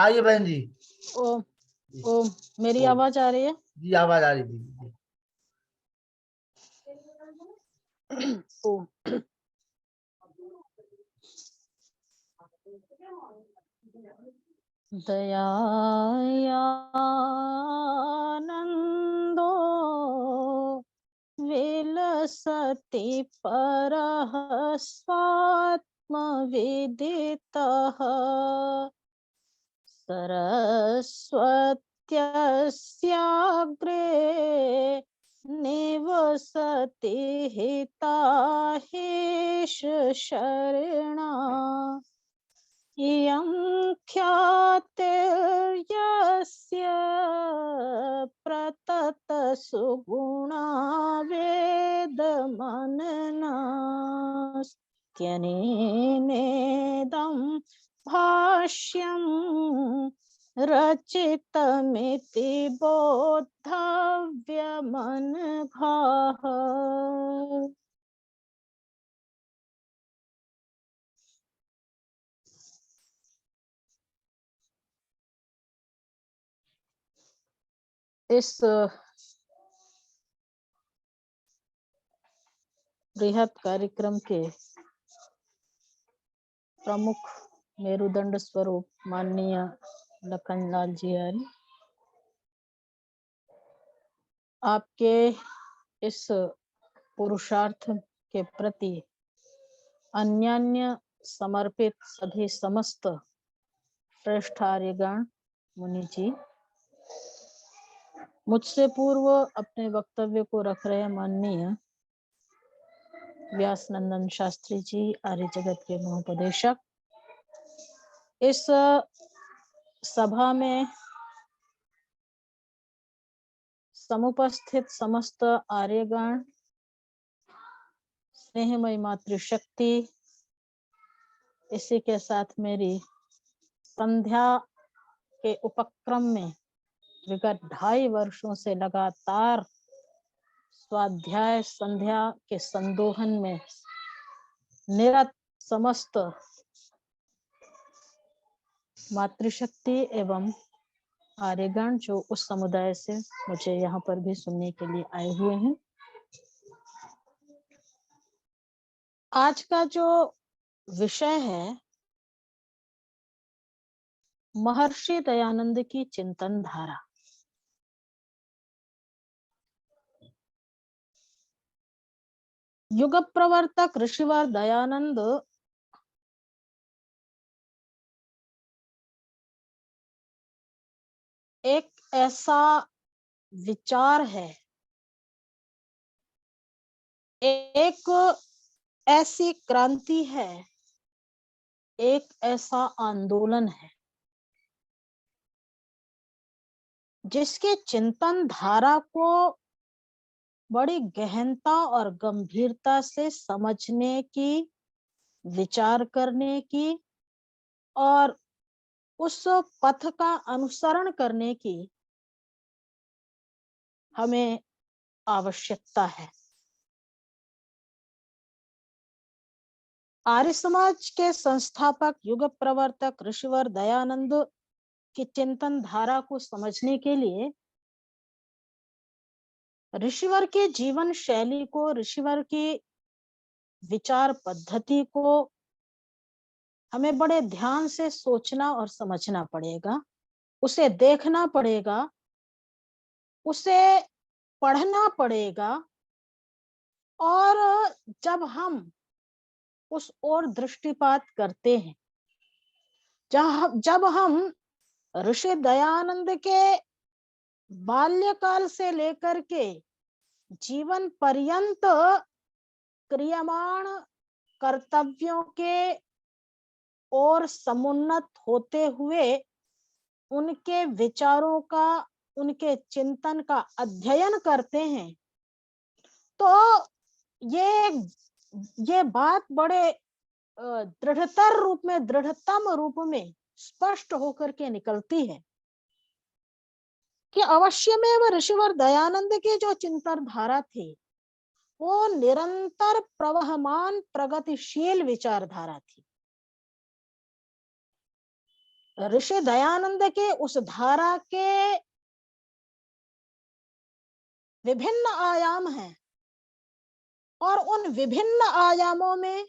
आइए बहन जी। ओम ओम। मेरी आवाज आ रही है? जी आवाज आ रही थी। ओम। दयानन्दो विलसति परः स्वात्मविदितः सरस्वत्यस्याग्रे निवसति हिताहेष शरणा इयं ख्यातिर्यस्य प्रतत सुगुणा वेदमननास्त्यनेनेदं भाष्यं रचितमिति बोद्धव्यमनघाः। इस बृहत कार्यक्रम के प्रमुख मेरुदंड स्वरूप माननीय लखनलाल जी आर्य, आपके इस पुरुषार्थ के प्रति अन्यान्य समर्पित सभी समस्त श्रेष्ठ आर्यगण मुनि जी, मुझसे पूर्व अपने वक्तव्य को रख रहे माननीय व्यास नंदन शास्त्री जी, आर्य जगत के महोपदेशक, इस सभा में समुपस्थित समस्त आर्यगण, स्नेहमयी मातृशक्ति, इसी के साथ मेरी संध्या के उपक्रम में विगत 2.5 वर्षों से लगातार स्वाध्याय संध्या के संदोहन में निरत समस्त मातृशक्ति एवं आर्यगण जो उस समुदाय से मुझे यहाँ पर भी सुनने के लिए आए हुए हैं। आज का जो विषय है महर्षि दयानंद की चिंतन धारा। युग प्रवर्तक ऋषिवर दयानंद एक ऐसा विचार है, एक ऐसी क्रांति है, एक ऐसा आंदोलन है जिसके चिंतन धारा को बड़ी गहनता और गंभीरता से समझने की, विचार करने की और उस पथ का अनुसरण करने की हमें आवश्यकता है। आर्य समाज के संस्थापक युग प्रवर्तक ऋषिवर दयानंद की चिंतन धारा को समझने के लिए ऋषिवर के जीवन शैली को, ऋषिवर की विचार पद्धति को हमें बड़े ध्यान से सोचना और समझना पड़ेगा, उसे देखना पड़ेगा, उसे पढ़ना पड़ेगा। और जब हम उस ओर दृष्टिपात करते हैं, जब हम ऋषि दयानंद के बाल्यकाल से लेकर के जीवन पर्यंत क्रियमाण कर्तव्यों के और समुन्नत होते हुए उनके विचारों का, उनके चिंतन का अध्ययन करते हैं, तो ये बात बड़े दृढ़तर रूप में, दृढ़तम रूप में स्पष्ट होकर के निकलती है कि अवश्य में वह ऋषिवर दयानंद के जो चिंतन धारा थी वो निरंतर प्रवहमान प्रगतिशील विचारधारा थी। ऋषि दयानंद के उस धारा के विभिन्न आयाम हैं और उन विभिन्न आयामों में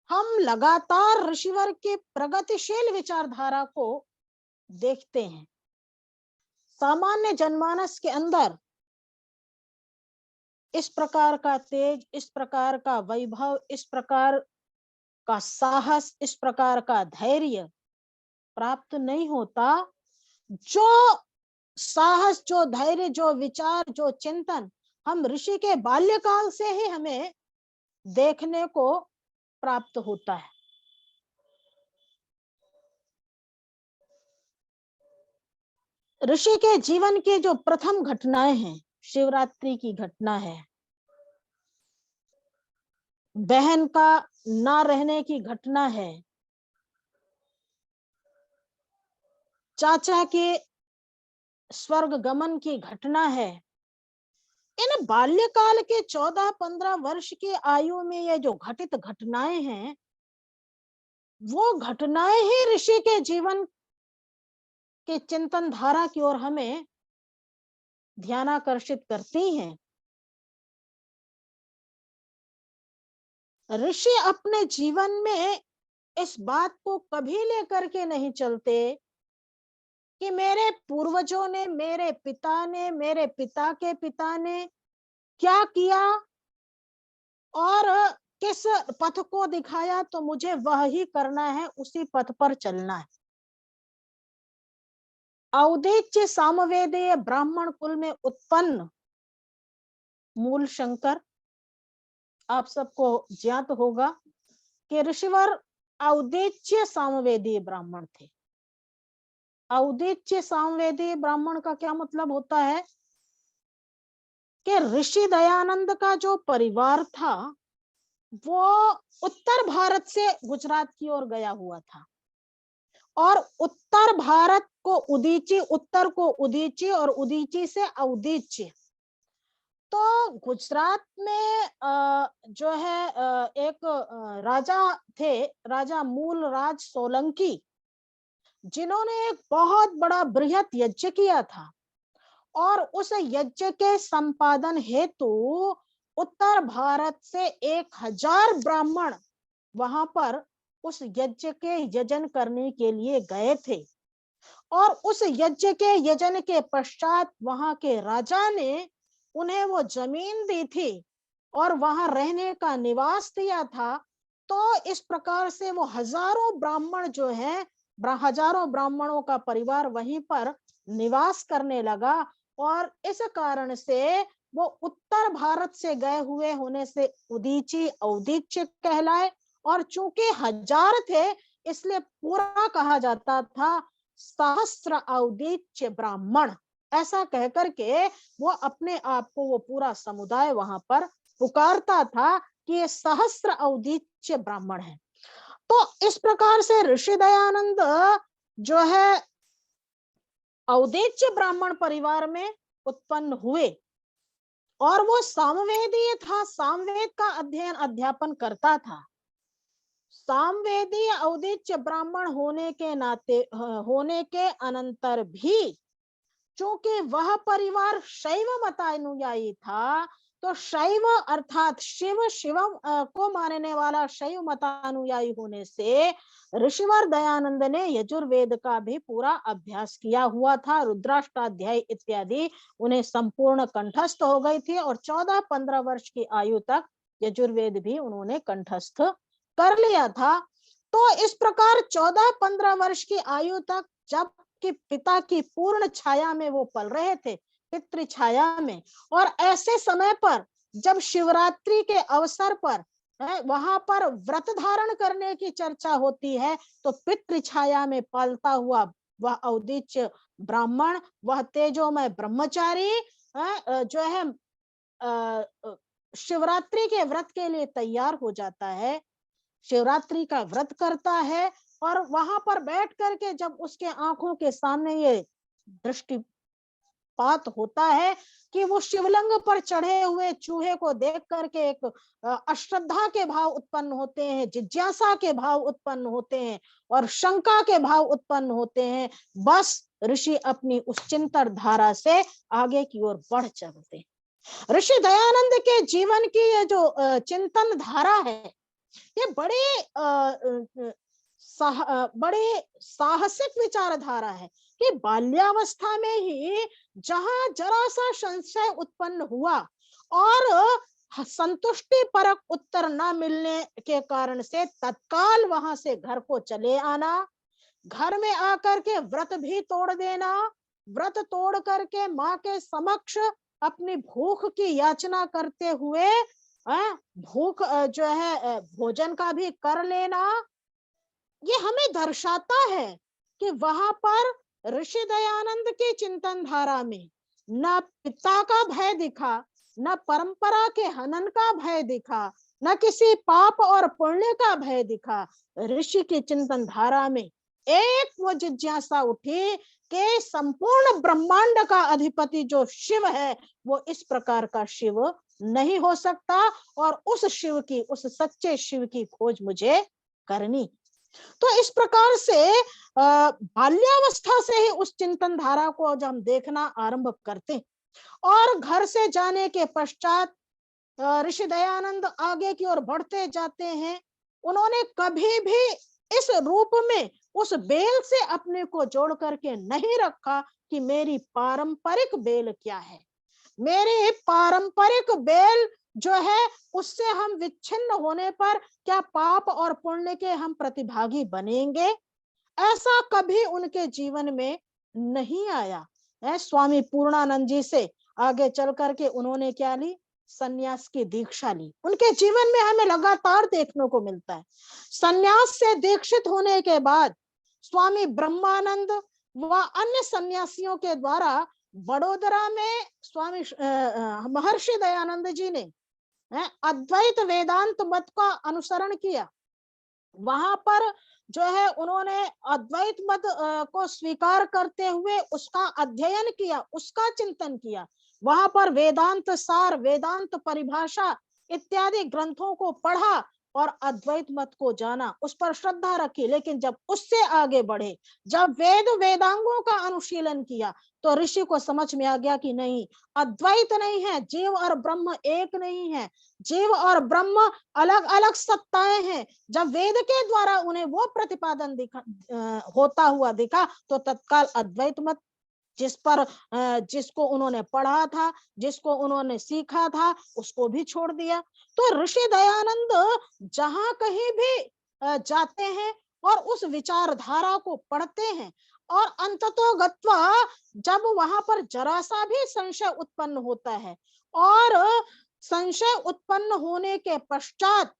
हम लगातार ऋषिवर के प्रगतिशील विचारधारा को देखते हैं। सामान्य जनमानस के अंदर इस प्रकार का तेज, इस प्रकार का वैभव, इस प्रकार का साहस, इस प्रकार का धैर्य प्राप्त नहीं होता। जो साहस, जो धैर्य, जो विचार, जो चिंतन हम ऋषि के बाल्यकाल से ही हमें देखने को प्राप्त होता है। ऋषि के जीवन के जो प्रथम घटनाएं हैं, शिवरात्रि की घटना है, बहन का ना रहने की घटना है, चाचा के स्वर्ग गमन की घटना है। इन बाल्यकाल के 14-15 वर्ष की आयु में ये जो घटित घटनाएं हैं, वो घटनाएं ही ऋषि के जीवन के चिंतन धारा की ओर हमें ध्यानाकर्षित करती हैं। ऋषि अपने जीवन में इस बात को कभी लेकर के नहीं चलते कि मेरे पूर्वजों ने, मेरे पिता ने, मेरे पिता के पिता ने क्या किया और किस पथ को दिखाया, तो मुझे वह ही करना है, उसी पथ पर चलना है। औदिच्य सामवेदीय ब्राह्मण कुल में उत्पन्न मूल शंकर, आप सबको ज्ञात होगा कि ऋषिवर औदिच्य सामवेदीय ब्राह्मण थे। औदिच्य सामवेदीय ब्राह्मण का क्या मतलब होता है कि ऋषि दयानंद का जो परिवार था वो उत्तर भारत से गुजरात की ओर गया हुआ था और उत्तर भारत को उदीची, उत्तर को उदीची और उदीची से औदिच्य। तो गुजरात में जो है एक राजा थे, राजा मूलराज सोलंकी, जिन्होंने एक बहुत बड़ा बृहत यज्ञ किया था और उस यज्ञ के संपादन हेतु उत्तर भारत से 1000 ब्राह्मण वहां पर उस यज्ञ के यजन करने के लिए गए थे और उस यज्ञ के यजन के पश्चात वहां के राजा ने उन्हें वो जमीन दी थी और वहां रहने का निवास दिया था। तो इस प्रकार से वो हजारों ब्राह्मण जो है, हजारों ब्राह्मणों का परिवार वहीं पर निवास करने लगा और इस कारण से वो उत्तर भारत से गए हुए होने से उदीची औदिच्य कहलाए और चूंकि 1000 थे इसलिए पूरा कहा जाता था सहस्त्र औदिच्य ब्राह्मण। ऐसा कहकर के वो अपने आप को, वो पूरा समुदाय वहां पर पुकारता था कि ये सहस्त्र औदिच्य ब्राह्मण है। तो इस प्रकार से ऋषि दयानंद जो है औदिच्य ब्राह्मण परिवार में उत्पन्न हुए और वो सामवेदीय था, सामवेद का अध्ययन अध्यापन करता था। सामवेदीय औदिच्य ब्राह्मण होने के नाते, होने के अनंतर भी चूंकि वह परिवार शैव मतानुयायी था, तो शैव अर्थात शिव, शिवम को मानने वाला शैव मतानुयायी होने से ऋषिवर दयानंद ने यजुर्वेद का भी पूरा अभ्यास किया हुआ था। रुद्राष्टाध्याय इत्यादि उन्हें संपूर्ण कंठस्थ हो गई थी और 14-15 वर्ष की आयु तक यजुर्वेद भी उन्होंने कंठस्थ कर लिया था। तो इस प्रकार 14-15 वर्ष की आयु तक जब कि पिता की पूर्ण छाया में वो पल रहे थे, पितृ छाया में, और ऐसे समय पर जब शिवरात्रि के अवसर पर वहां पर व्रत धारण करने की चर्चा होती है, तो पितृ छाया में पलता हुआ वह औदिच्य ब्राह्मण, वह तेजोमय ब्रह्मचारी जो है शिवरात्रि के व्रत के लिए तैयार हो जाता है, शिवरात्रि का व्रत करता है और वहां पर बैठ करके जब उसके आंखों के सामने ये दृष्टि उत्पात होता है कि वो शिवलिंग पर चढ़े हुए चूहे को देख करके एक अश्रद्धा के भाव उत्पन्न होते हैं, जिज्ञासा के भाव उत्पन्न होते हैं और शंका के भाव उत्पन्न होते हैं। बस ऋषि अपनी उस चिंतन धारा से आगे की ओर बढ़ चलते हैं। ऋषि दयानंद के जीवन की ये जो चिंतन धारा है, ये बड़े साहसिक विचारधारा है कि बाल्यावस्था में ही जहां जरा सा संशय उत्पन्न हुआ और संतुष्टि परक उत्तर न मिलने के कारण से तत्काल वहां से घर को चले आना, घर में आकर के व्रत भी तोड़ देना, व्रत तोड़ करके माँ के समक्ष अपनी भूख की याचना करते हुए भूख जो है भोजन का भी कर लेना। ये हमें दर्शाता है कि वहां पर ऋषि दयानंद की चिंतन धारा में न पिता का भय दिखा, न परंपरा के हनन का भय दिखा, न किसी पाप और पुण्य का भय दिखा। ऋषि की चिंतन धारा में एक वो जिज्ञासा उठी कि संपूर्ण ब्रह्मांड का अधिपति जो शिव है वो इस प्रकार का शिव नहीं हो सकता और उस शिव की, उस सच्चे शिव की खोज मुझे करनी। तो इस प्रकार से बाल्यावस्था से ही उस चिंतन धारा को जब हम देखना आरंभ करते और घर से जाने के पश्चात ऋषि दयानंद आगे की ओर बढ़ते जाते हैं। उन्होंने कभी भी इस रूप में उस बेल से अपने को जोड़ करके नहीं रखा कि मेरी पारंपरिक बेल क्या है, मेरी पारंपरिक बेल जो है उससे हम विच्छिन्न होने पर क्या पाप और पुण्य के हम प्रतिभागी बनेंगे, ऐसा कभी उनके जीवन में नहीं आया है। स्वामी पूर्णानंद जी से आगे चल करके उन्होंने क्या ली, सन्यास की दीक्षा ली। उनके जीवन में हमें लगातार देखने को मिलता है। सन्यास से दीक्षित होने के बाद स्वामी ब्रह्मानंद व अन्य सन्यासियों के द्वारा बड़ोदरा में स्वामी महर्षि दयानंद जी ने अद्वैत वेदांत मत का अनुसरण किया। वहां पर जो है उन्होंने अद्वैत मत को स्वीकार करते हुए उसका अध्ययन किया, उसका चिंतन किया। वहां पर वेदांत सार, वेदांत परिभाषा इत्यादि ग्रंथों को पढ़ा और अद्वैत मत को जाना, उस पर श्रद्धा रखी। लेकिन जब उससे आगे बढ़े, जब वेद वेदांगों का अनुशीलन किया, तो ऋषि को समझ में आ गया कि नहीं, अद्वैत नहीं है, जीव और ब्रह्म एक नहीं है, जीव और ब्रह्म अलग अलग सत्ताएं हैं। जब वेद के द्वारा उन्हें वो प्रतिपादन होता हुआ दिखा, तो तत्काल अद्वैत मत जिसको उन्होंने पढ़ा था, जिसको उन्होंने सीखा था, उसको भी छोड़ दिया। तो ऋषि दयानंद जहां कहीं भी जाते हैं और उस विचारधारा को पढ़ते हैं और अंततो गत्वा जब वहां पर जरा सा भी संशय उत्पन्न होता है और संशय उत्पन्न होने के पश्चात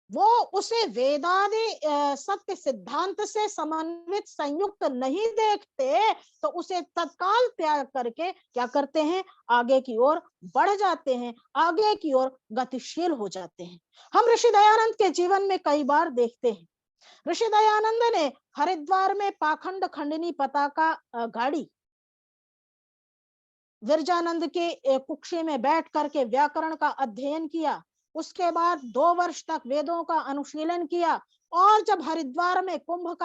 वो उसे वेदादि सत्य सिद्धांत से समन्वित संयुक्त नहीं देखते, तो उसे तत्काल त्याग करके क्या करते हैं, आगे की ओर बढ़ जाते हैं, आगे की ओर गतिशील हो जाते हैं। हम ऋषि दयानंद के जीवन में कई बार देखते हैं, ऋषि दयानंद ने हरिद्वार में पाखंड खंडिनी पताका गाड़ी, विरजानंद के कुक्षी में बैठ करके व्याकरण का अध्ययन किया, उसके बाद 2 वर्ष तक वेदों का अनुशीलन किया और जब हरिद्वार में कुंभ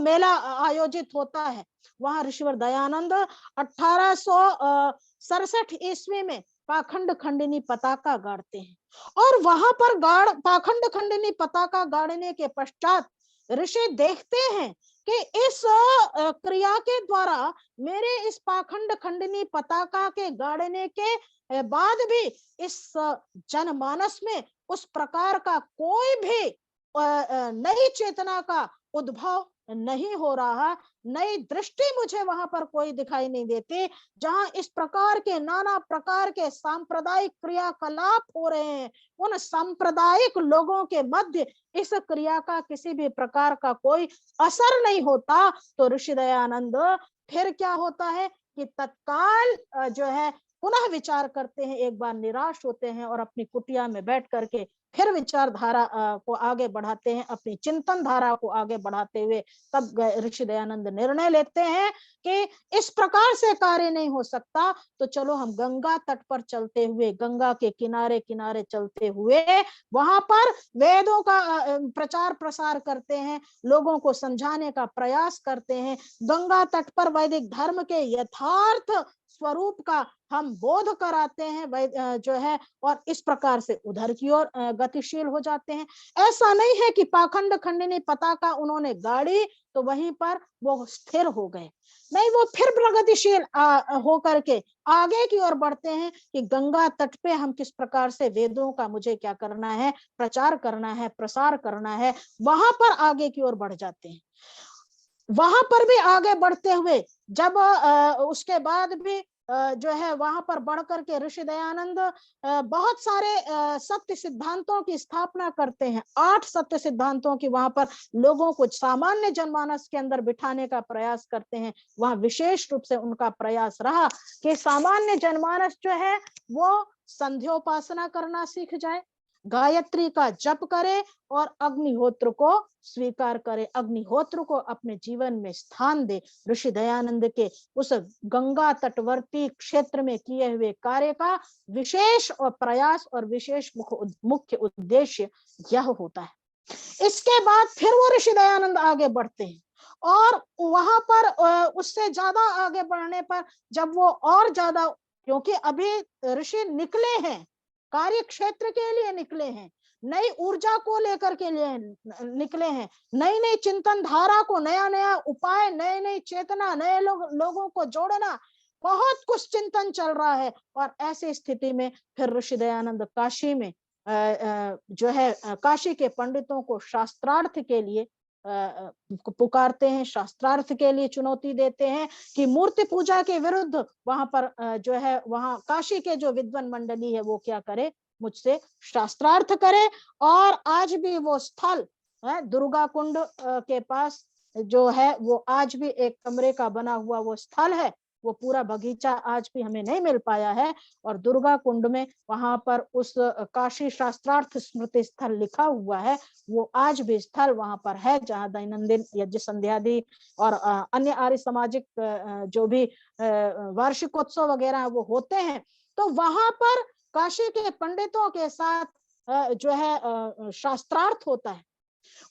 मेला आयोजित होता है, वहां ऋषिवर दयानंद 1867 ईस्वी में पाखंड खंडिनी पताका गाड़ते हैं और वहां पर पाखंड खंडिनी पताका गाड़ने के पश्चात ऋषि देखते हैं कि इस क्रिया के द्वारा मेरे इस पाखंड खंडिनी पताका के गाड़ने के बाद भी इस जनमानस में उस प्रकार का कोई भी नई चेतना का उद्भव नहीं हो रहा, नई दृष्टि मुझे वहां पर कोई दिखाई नहीं देती। जहां इस प्रकार के नाना प्रकार के सांप्रदायिक क्रियाकलाप हो रहे हैं, उन सांप्रदायिक लोगों के मध्य इस क्रिया का किसी भी प्रकार का कोई असर नहीं होता। तो ऋषि दयानंद फिर क्या होता है कि तत्काल जो है पुनः विचार करते हैं, एक बार निराश होते हैं और अपनी कुटिया में बैठ करके फिर विचारधारा को आगे बढ़ाते हैं, अपनी चिंतन धारा को आगे बढ़ाते हुए तब ऋषि दयानंद निर्णय लेते हैं कि इस प्रकार से कार्य नहीं हो सकता, तो चलो हम गंगा तट पर चलते हुए, गंगा के किनारे किनारे चलते हुए वहां पर वेदों का प्रचार प्रसार करते हैं, लोगों को समझाने का प्रयास करते हैं, गंगा तट पर वैदिक धर्म के यथार्थ स्वरूप का हम बोध कराते हैं जो है, और इस प्रकार से उधर की ओर गतिशील हो जाते हैं। ऐसा नहीं है कि पाखंड खंडिनी पताका उन्होंने गाड़ी तो वहीं पर वो स्थिर हो गए, नहीं, वो फिर प्रगतिशील होकर के आगे की ओर बढ़ते हैं कि गंगा तट पे हम किस प्रकार से वेदों का मुझे क्या करना है, प्रचार करना है, प्रसार करना है, वहां पर आगे की ओर बढ़ जाते हैं। वहां पर भी आगे बढ़ते हुए जब उसके बाद भी जो है वहां पर बढ़ करके ऋषि दयानंद बहुत सारे सत्य सिद्धांतों की स्थापना करते हैं। 8 सत्य सिद्धांतों की वहां पर लोगों को सामान्य जनमानस के अंदर बिठाने का प्रयास करते हैं। वहां विशेष रूप से उनका प्रयास रहा कि सामान्य जनमानस जो है वो संध्योपासना करना सीख जाए, गायत्री का जप करे और अग्निहोत्र को स्वीकार करे, अग्निहोत्र को अपने जीवन में स्थान दे। ऋषि दयानंद के उस गंगा तटवर्ती क्षेत्र में किए हुए कार्य का विशेष और प्रयास और विशेष मुख्य उद्देश्य यह होता है। इसके बाद फिर वो ऋषि दयानंद आगे बढ़ते हैं और वहां पर उससे ज्यादा आगे बढ़ने पर जब वो और ज्यादा, क्योंकि अभी ऋषि निकले हैं, कार्य क्षेत्र के लिए निकले हैं, नई ऊर्जा को लेकर के लिए निकले हैं, नई नई चिंतन धारा को, नया नया उपाय, नई नई चेतना, नए लोगों को जोड़ना, बहुत कुछ चिंतन चल रहा है। और ऐसी स्थिति में फिर ऋषि दयानंद काशी में जो है काशी के पंडितों को शास्त्रार्थ के लिए पुकारते हैं, शास्त्रार्थ के लिए चुनौती देते हैं कि मूर्ति पूजा के विरुद्ध वहां पर जो है वहां काशी के जो विद्वान मंडली है वो क्या करे, मुझसे शास्त्रार्थ करे। और आज भी वो स्थल दुर्गा कुंड के पास जो है वो आज भी एक कमरे का बना हुआ वो स्थल है, वो पूरा बगीचा आज भी हमें नहीं मिल पाया है। और दुर्गा कुंड में वहां पर उस काशी शास्त्रार्थ स्मृति स्थल लिखा हुआ है, वो आज भी स्थल वहां पर है जहाँ दैनंदिन यज्ञ संध्यादि और अन्य आर्य सामाजिक जो भी वार्षिकोत्सव वगैरह वो होते हैं। तो वहां पर काशी के पंडितों के साथ जो है शास्त्रार्थ होता है।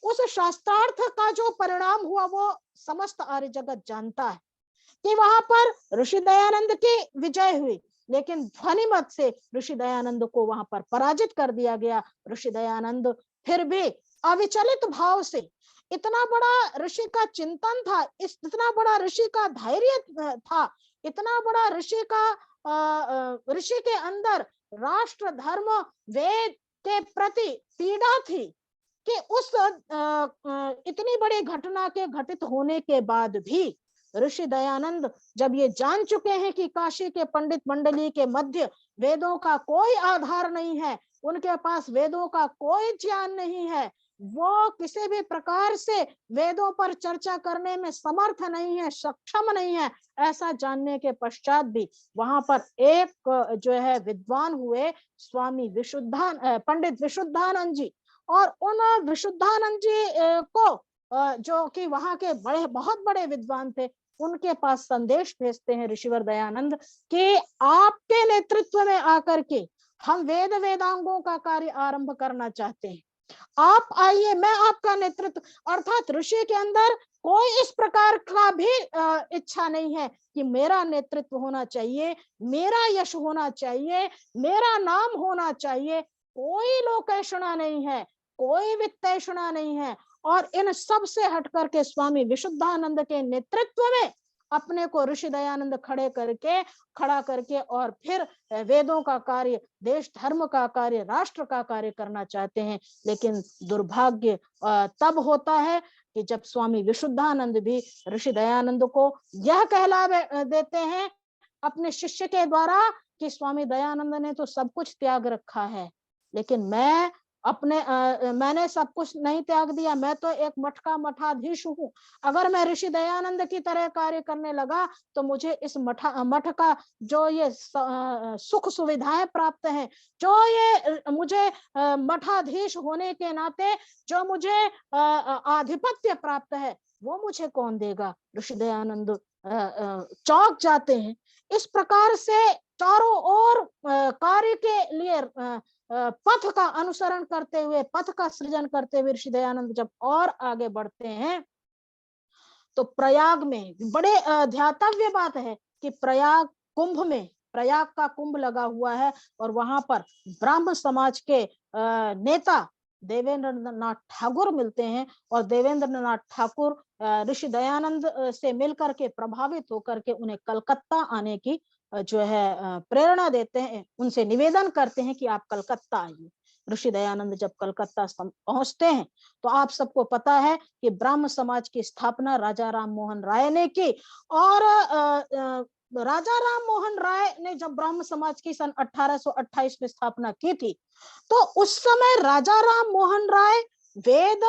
उस शास्त्रार्थ का जो परिणाम हुआ वो समस्त आर्य जगत जानता है कि वहां पर ऋषि दयानंद की विजय हुई, लेकिन ध्वनिमत से ऋषि दयानंद को वहां पर पराजित कर दिया गया। ऋषि दयानंद फिर भी अविचलित भाव से, इतना बड़ा ऋषि का चिंतन था, इतना बड़ा ऋषि का धैर्य था, इतना बड़ा ऋषि का ऋषि के अंदर राष्ट्र धर्म वेद के प्रति पीड़ा थी कि उस इतनी बड़ी घटना के घटित होने के बाद भी ऋषि दयानंद जब ये जान चुके हैं कि काशी के पंडित मंडली के मध्य वेदों का कोई आधार नहीं है, उनके पास वेदों का कोई ज्ञान नहीं है, वो किसी भी प्रकार से वेदों पर चर्चा करने में समर्थ नहीं है, सक्षम नहीं है, ऐसा जानने के पश्चात भी वहां पर एक जो है विद्वान हुए स्वामी पंडित विशुद्धानंद जी। और उन विशुद्धानंद जी को जो कि वहां के बहुत बड़े विद्वान थे, उनके पास संदेश भेजते हैं ऋषिवर दयानंद कि आपके नेतृत्व में आकर के हम वेद वेदांगों का कार्य आरंभ करना चाहते हैं, आप आइए, मैं आपका नेतृत्व। अर्थात ऋषि के अंदर कोई इस प्रकार का भी इच्छा नहीं है कि मेरा नेतृत्व होना चाहिए, मेरा यश होना चाहिए, मेरा नाम होना चाहिए, कोई लोकेशना नहीं है, कोई वित्तेषणा नहीं है। और इन सब से हट करके स्वामी विशुद्धानंद के नेतृत्व में अपने को ऋषि दयानंद खड़ा करके और फिर वेदों का कार्य, देश धर्म का कार्य, राष्ट्र का कार्य करना चाहते हैं। लेकिन दुर्भाग्य तब होता है कि जब स्वामी विशुद्धानंद भी ऋषि दयानंद को यह कहला देते हैं अपने शिष्य के द्वारा कि स्वामी दयानंद ने तो सब कुछ त्याग रखा है, लेकिन मैं मैंने सब कुछ नहीं त्याग दिया, मैं तो एक मठ का मठाधीश हूँ। अगर मैं ऋषि दयानंद की तरह कार्य करने लगा तो मुझे इस मठ का जो ये सुख सुविधाएं प्राप्त हैं, जो ये मुझे मठाधीश होने के नाते जो मुझे आधिपत्य प्राप्त है, वो मुझे कौन देगा। ऋषि दयानंद चौंक जाते हैं। इस प्रकार से चारों ओर कार्य के लिए पथ का अनुसरण करते हुए, पथ का सृजन करते हुए ऋषि दयानंद जब और आगे बढ़ते हैं तो प्रयाग में बड़े ध्यातव्य बात है कि प्रयाग कुंभ में, प्रयाग का कुंभ लगा हुआ है और वहां पर ब्राह्म समाज के नेता देवेंद्र नाथ ठाकुर मिलते हैं और देवेंद्र नाथ ठाकुर ऋषि दयानंद से मिलकर के प्रभावित होकर के उन्हें कलकत्ता आने की जो है प्रेरणा देते हैं, उनसे निवेदन करते हैं कि आप कलकत्ता आइए। ऋषि दयानंद जब कलकत्ता पहुंचते हैं तो आप सबको पता है कि ब्राह्म समाज की स्थापना राजा राम मोहन राय ने की। और राजा राम मोहन राय ने जब ब्राह्म समाज की सन 1828 में स्थापना की थी तो उस समय राजा राम मोहन राय वेद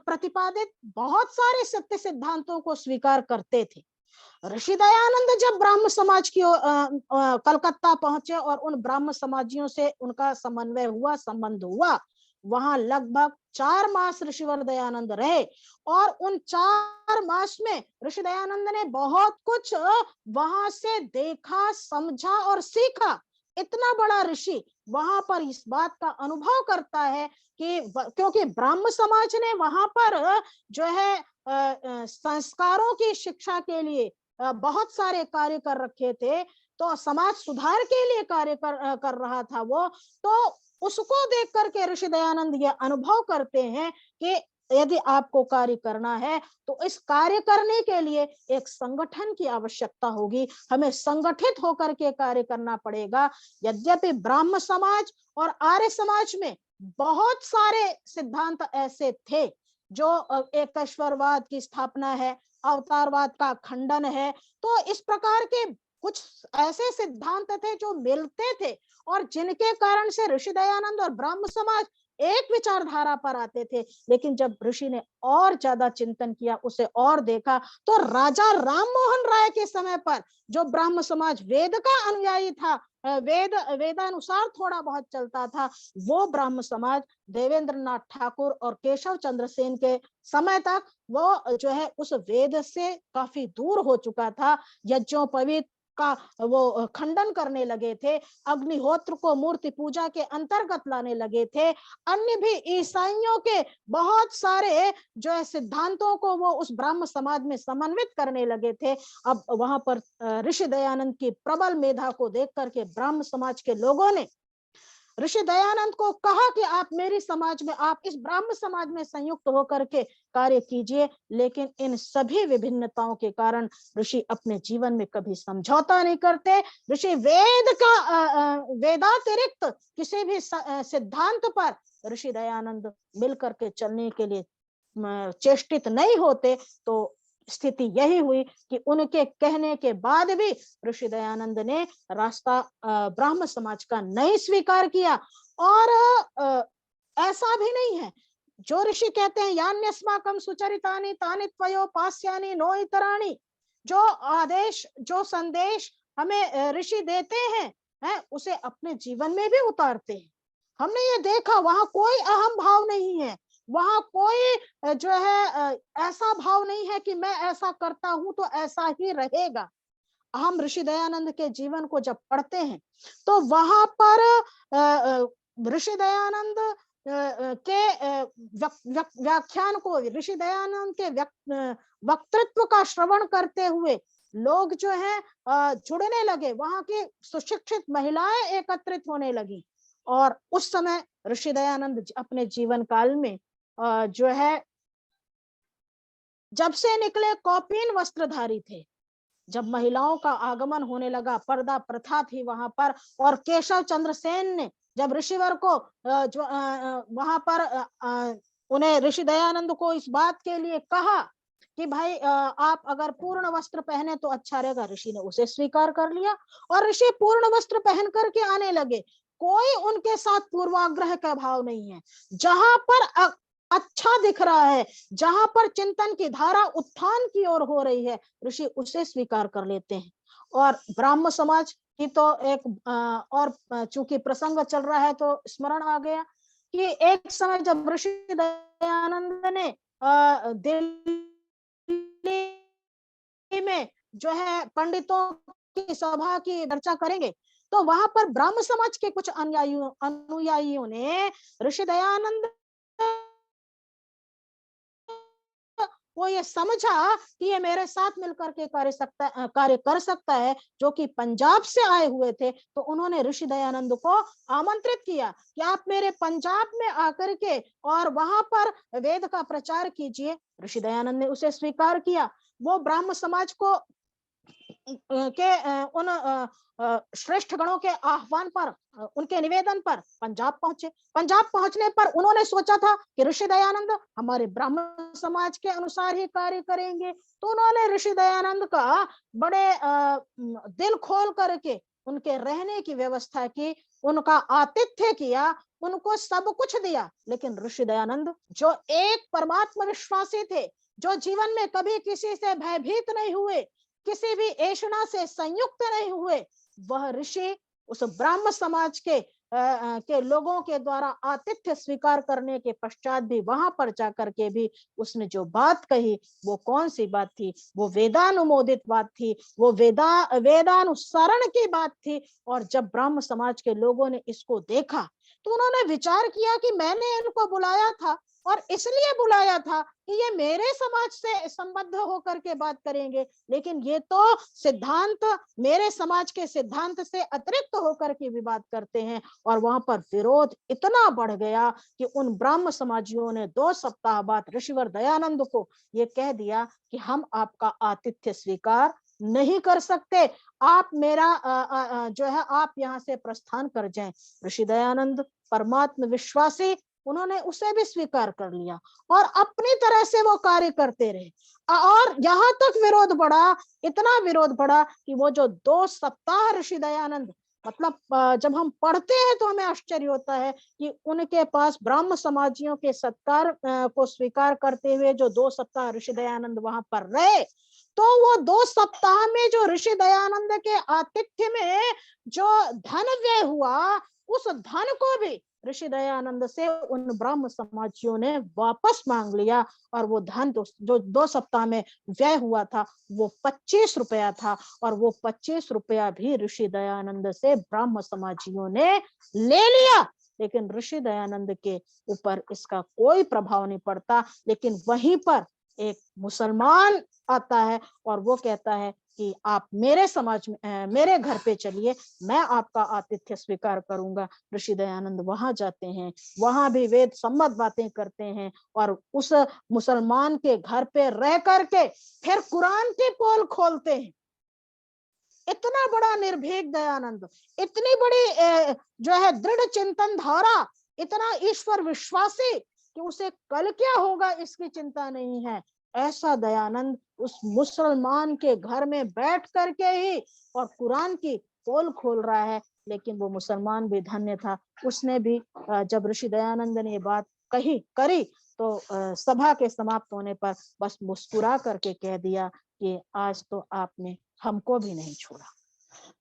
प्रतिपादित बहुत सारे सत्य सिद्धांतों को स्वीकार करते थे। ऋषि दयानंद जब ब्राह्म समाज की कलकत्ता पहुंचे और उन ब्राह्म समाजियों से उनका समन्वय हुआ, संबंध हुआ, वहां लगभग 4 मास ऋषिवर दयानंद रहे और उन 4 मास में ऋषि दयानंद ने बहुत कुछ वहां से देखा, समझा और सीखा। इतना बड़ा ऋषि वहां पर इस बात का अनुभव करता है कि क्योंकि ब्राह्म समाज ने वहां पर जो है संस्कारों की शिक्षा के लिए बहुत सारे कार्य कर रखे थे, तो समाज सुधार के लिए कार्य कर रहा था वो। तो उसको देख करके ऋषि दयानंद ये अनुभव करते हैं कि यदि आपको कार्य करना है तो इस कार्य करने के लिए एक संगठन की आवश्यकता होगी, हमें संगठित होकर के कार्य करना पड़ेगा। यद्यपि ब्राह्म समाज और आर्य समाज में बहुत सारे सिद्धांत ऐसे थे जो एकेश्वरवाद की स्थापना है, अवतारवाद का खंडन है, तो इस प्रकार के कुछ ऐसे सिद्धांत थे जो मिलते थे और जिनके कारण से ऋषि दयानंद और ब्राह्म समाज एक विचारधारा पर आते थे। लेकिन जब ऋषि ने और ज्यादा चिंतन किया, उसे और देखा, तो राजा राम मोहन राय के समय पर जो ब्राह्म समाज वेद का अनुयायी था, वेदानुसार थोड़ा बहुत चलता था, वो ब्राह्म समाज देवेंद्र नाथ ठाकुर और केशव चंद्र सेन के समय तक वो जो है उस वेद से काफी दूर हो चुका था। यज्ञोपवीत का वो खंडन करने लगे थे, अग्निहोत्र को मूर्ति पूजा के अंतर्गत लाने लगे थे, अन्य भी ईसाइयों के बहुत सारे जो है सिद्धांतों को वो उस ब्राह्म समाज में समन्वित करने लगे थे। अब वहां पर ऋषि दयानंद की प्रबल मेधा को देख करके ब्राह्म समाज के लोगों ने ऋषि दयानंद को कहा कि आप मेरी समाज में, आप इस ब्राह्म समाज में संयुक्त होकर के कार्य कीजिए। लेकिन इन सभी विभिन्नताओं के कारण ऋषि अपने जीवन में कभी समझौता नहीं करते। ऋषि वेदातिरिक्त किसी भी सिद्धांत पर ऋषि दयानंद मिलकर के चलने के लिए चेष्टित नहीं होते। तो स्थिति यही हुई कि उनके कहने के बाद भी ऋषि दयानंद ने रास्ता ब्राह्म समाज का नहीं स्वीकार किया। और ऐसा भी नहीं है जो ऋषि कहते हैं यान्यस्माकं सुचरितानि तानि त्वयोपास्यानि नो इतराणि, जो आदेश जो संदेश हमें ऋषि देते हैं उसे अपने जीवन में भी उतारते हैं। हमने ये देखा वहां कोई अहम भाव नहीं है, वहां कोई जो है ऐसा भाव नहीं है कि मैं ऐसा करता हूं तो ऐसा ही रहेगा। हम ऋषि दयानंद के जीवन को जब पढ़ते हैं तो वहां पर ऋषि दयानंद के व्याख्यान को, ऋषि दयानंद के वक्तृत्व का श्रवण करते हुए लोग जो है जुड़ने लगे, वहां की सुशिक्षित महिलाएं एकत्रित होने लगी। और उस समय ऋषि दयानंद अपने जीवन काल में जो है जब से निकले कौपीन वस्त्रधारी थे, जब महिलाओं का आगमन होने लगा, पर्दा प्रथा थी वहां पर, और केशव चंद्र सेन ने जब ऋषिवर को जो वहां पर उन्हें ऋषि दयानंद को इस बात के लिए कहा कि भाई आप अगर पूर्ण वस्त्र पहने तो अच्छा रहेगा, ऋषि ने उसे स्वीकार कर लिया और ऋषि पूर्ण वस्त्र पहन करके आने लगे। कोई उनके साथ पूर्वाग्रह का भाव नहीं है। जहां पर अच्छा दिख रहा है, जहां पर चिंतन की धारा उत्थान की ओर हो रही है, ऋषि उसे स्वीकार कर लेते हैं। और ब्राह्म समाज की तो एक और चूंकि प्रसंग चल रहा है तो स्मरण आ गया कि एक समय जब ऋषि दयानंद ने दिल्ली में जो है पंडितों की सभा की चर्चा करेंगे, तो वहां पर ब्राह्म समाज के कुछ अनुयायियों ने ऋषि दयानंद वो ये समझा कि ये मेरे साथ मिलकर के कार्य कर सकता है, जो कि पंजाब से आए हुए थे। तो उन्होंने ऋषि दयानंद को आमंत्रित किया कि आप मेरे पंजाब में आकर के और वहां पर वेद का प्रचार कीजिए। ऋषि दयानंद ने उसे स्वीकार किया। वो ब्राह्म समाज को के उन श्रेष्ठ गणों के आह्वान पर, उनके निवेदन पर पंजाब पहुंचे। पंजाब पहुंचने पर उन्होंने सोचा था कि ऋषि दयानंद हमारे ब्राह्मण समाज के अनुसार ही कार्य करेंगे, तो उन्होंने ऋषि दयानंद का बड़े दिल खोल करके उनके रहने की व्यवस्था की, उनका आतिथ्य किया, उनको सब कुछ दिया। लेकिन ऋषि दयानंद जो एक परमात्मा विश्वासी थे, जो जीवन में कभी किसी से भयभीत नहीं हुए, किसी भी ऐषणा से संयुक्त नहीं हुए, वह ऋषि उस ब्राह्म समाज के लोगों के द्वारा आतिथ्य स्वीकार करने के पश्चात भी वहां पर जाकर के भी उसने जो बात कही, वो कौन सी बात थी? वो वेदानुमोदित बात थी, वो वेदानुसरण की बात थी। और जब ब्राह्म समाज के लोगों ने इसको देखा तो उन्होंने विचार किया कि मैंने इनको बुलाया था और इसलिए बुलाया था कि ये मेरे समाज से संबद्ध होकर के बात करेंगे, लेकिन ये तो सिद्धांत, मेरे समाज के सिद्धांत से अतिरिक्त होकर के भी बात करते हैं। और वहां पर विरोध इतना बढ़ गया कि उन ब्राह्म समाजियों ने 2 सप्ताह बाद ऋषिवर दयानंद को ये कह दिया कि हम आपका आतिथ्य स्वीकार नहीं कर सकते, आप मेरा जो है आप यहाँ से प्रस्थान कर जाएं। ऋषि दयानंद परमात्मा विश्वासी, उन्होंने उसे भी स्वीकार कर लिया और अपनी तरह से वो कार्य करते रहे। और यहाँ तक विरोध बढ़ा, इतना विरोध बढ़ा कि वो जो 2 सप्ताह ऋषि दयानंद, मतलब जब हम पढ़ते हैं तो हमें आश्चर्य होता है कि उनके पास ब्राह्म समाजियों के सत्कार को स्वीकार करते हुए जो 2 सप्ताह ऋषि दयानंद वहां पर रहे, तो वो 2 सप्ताह में जो ऋषि दयानंद के आतिथ्य में जो धन व्यय हुआ, उस धन को भी ऋषि दयानंद से उन ब्राह्म समाजियों ने वापस मांग लिया। और वो धन जो 2 सप्ताह में व्यय हुआ था वो 25 रुपया था, और वो 25 रुपया भी ऋषि दयानंद से ब्राह्म समाजियों ने ले लिया। लेकिन ऋषि दयानंद के ऊपर इसका कोई प्रभाव नहीं पड़ता। लेकिन वहीं पर एक मुसलमान आता है और वो कहता है कि आप मेरे समाज में, मेरे घर पे चलिए, मैं आपका आतिथ्य स्वीकार करूंगा। ऋषि दयानंद वहां जाते हैं, वहां भी वेद सम्मत बातें करते हैं और उस मुसलमान के घर पे रह करके फिर कुरान की पोल खोलते हैं। इतना बड़ा निर्भीक दयानंद, इतनी बड़ी जो है दृढ़ चिंतन धारा, इतना ईश्वर विश्वासी कि उसे कल क्या होगा इसकी चिंता नहीं है। ऐसा दयानंद उस मुसलमान के घर में बैठ करके ही और कुरान की पोल खोल रहा है। लेकिन वो मुसलमान भी धन्य था, उसने भी जब ऋषि दयानंद ने ये बात करी तो सभा के समाप्त होने पर बस मुस्कुरा करके कह दिया कि आज तो आपने हमको भी नहीं छोड़ा।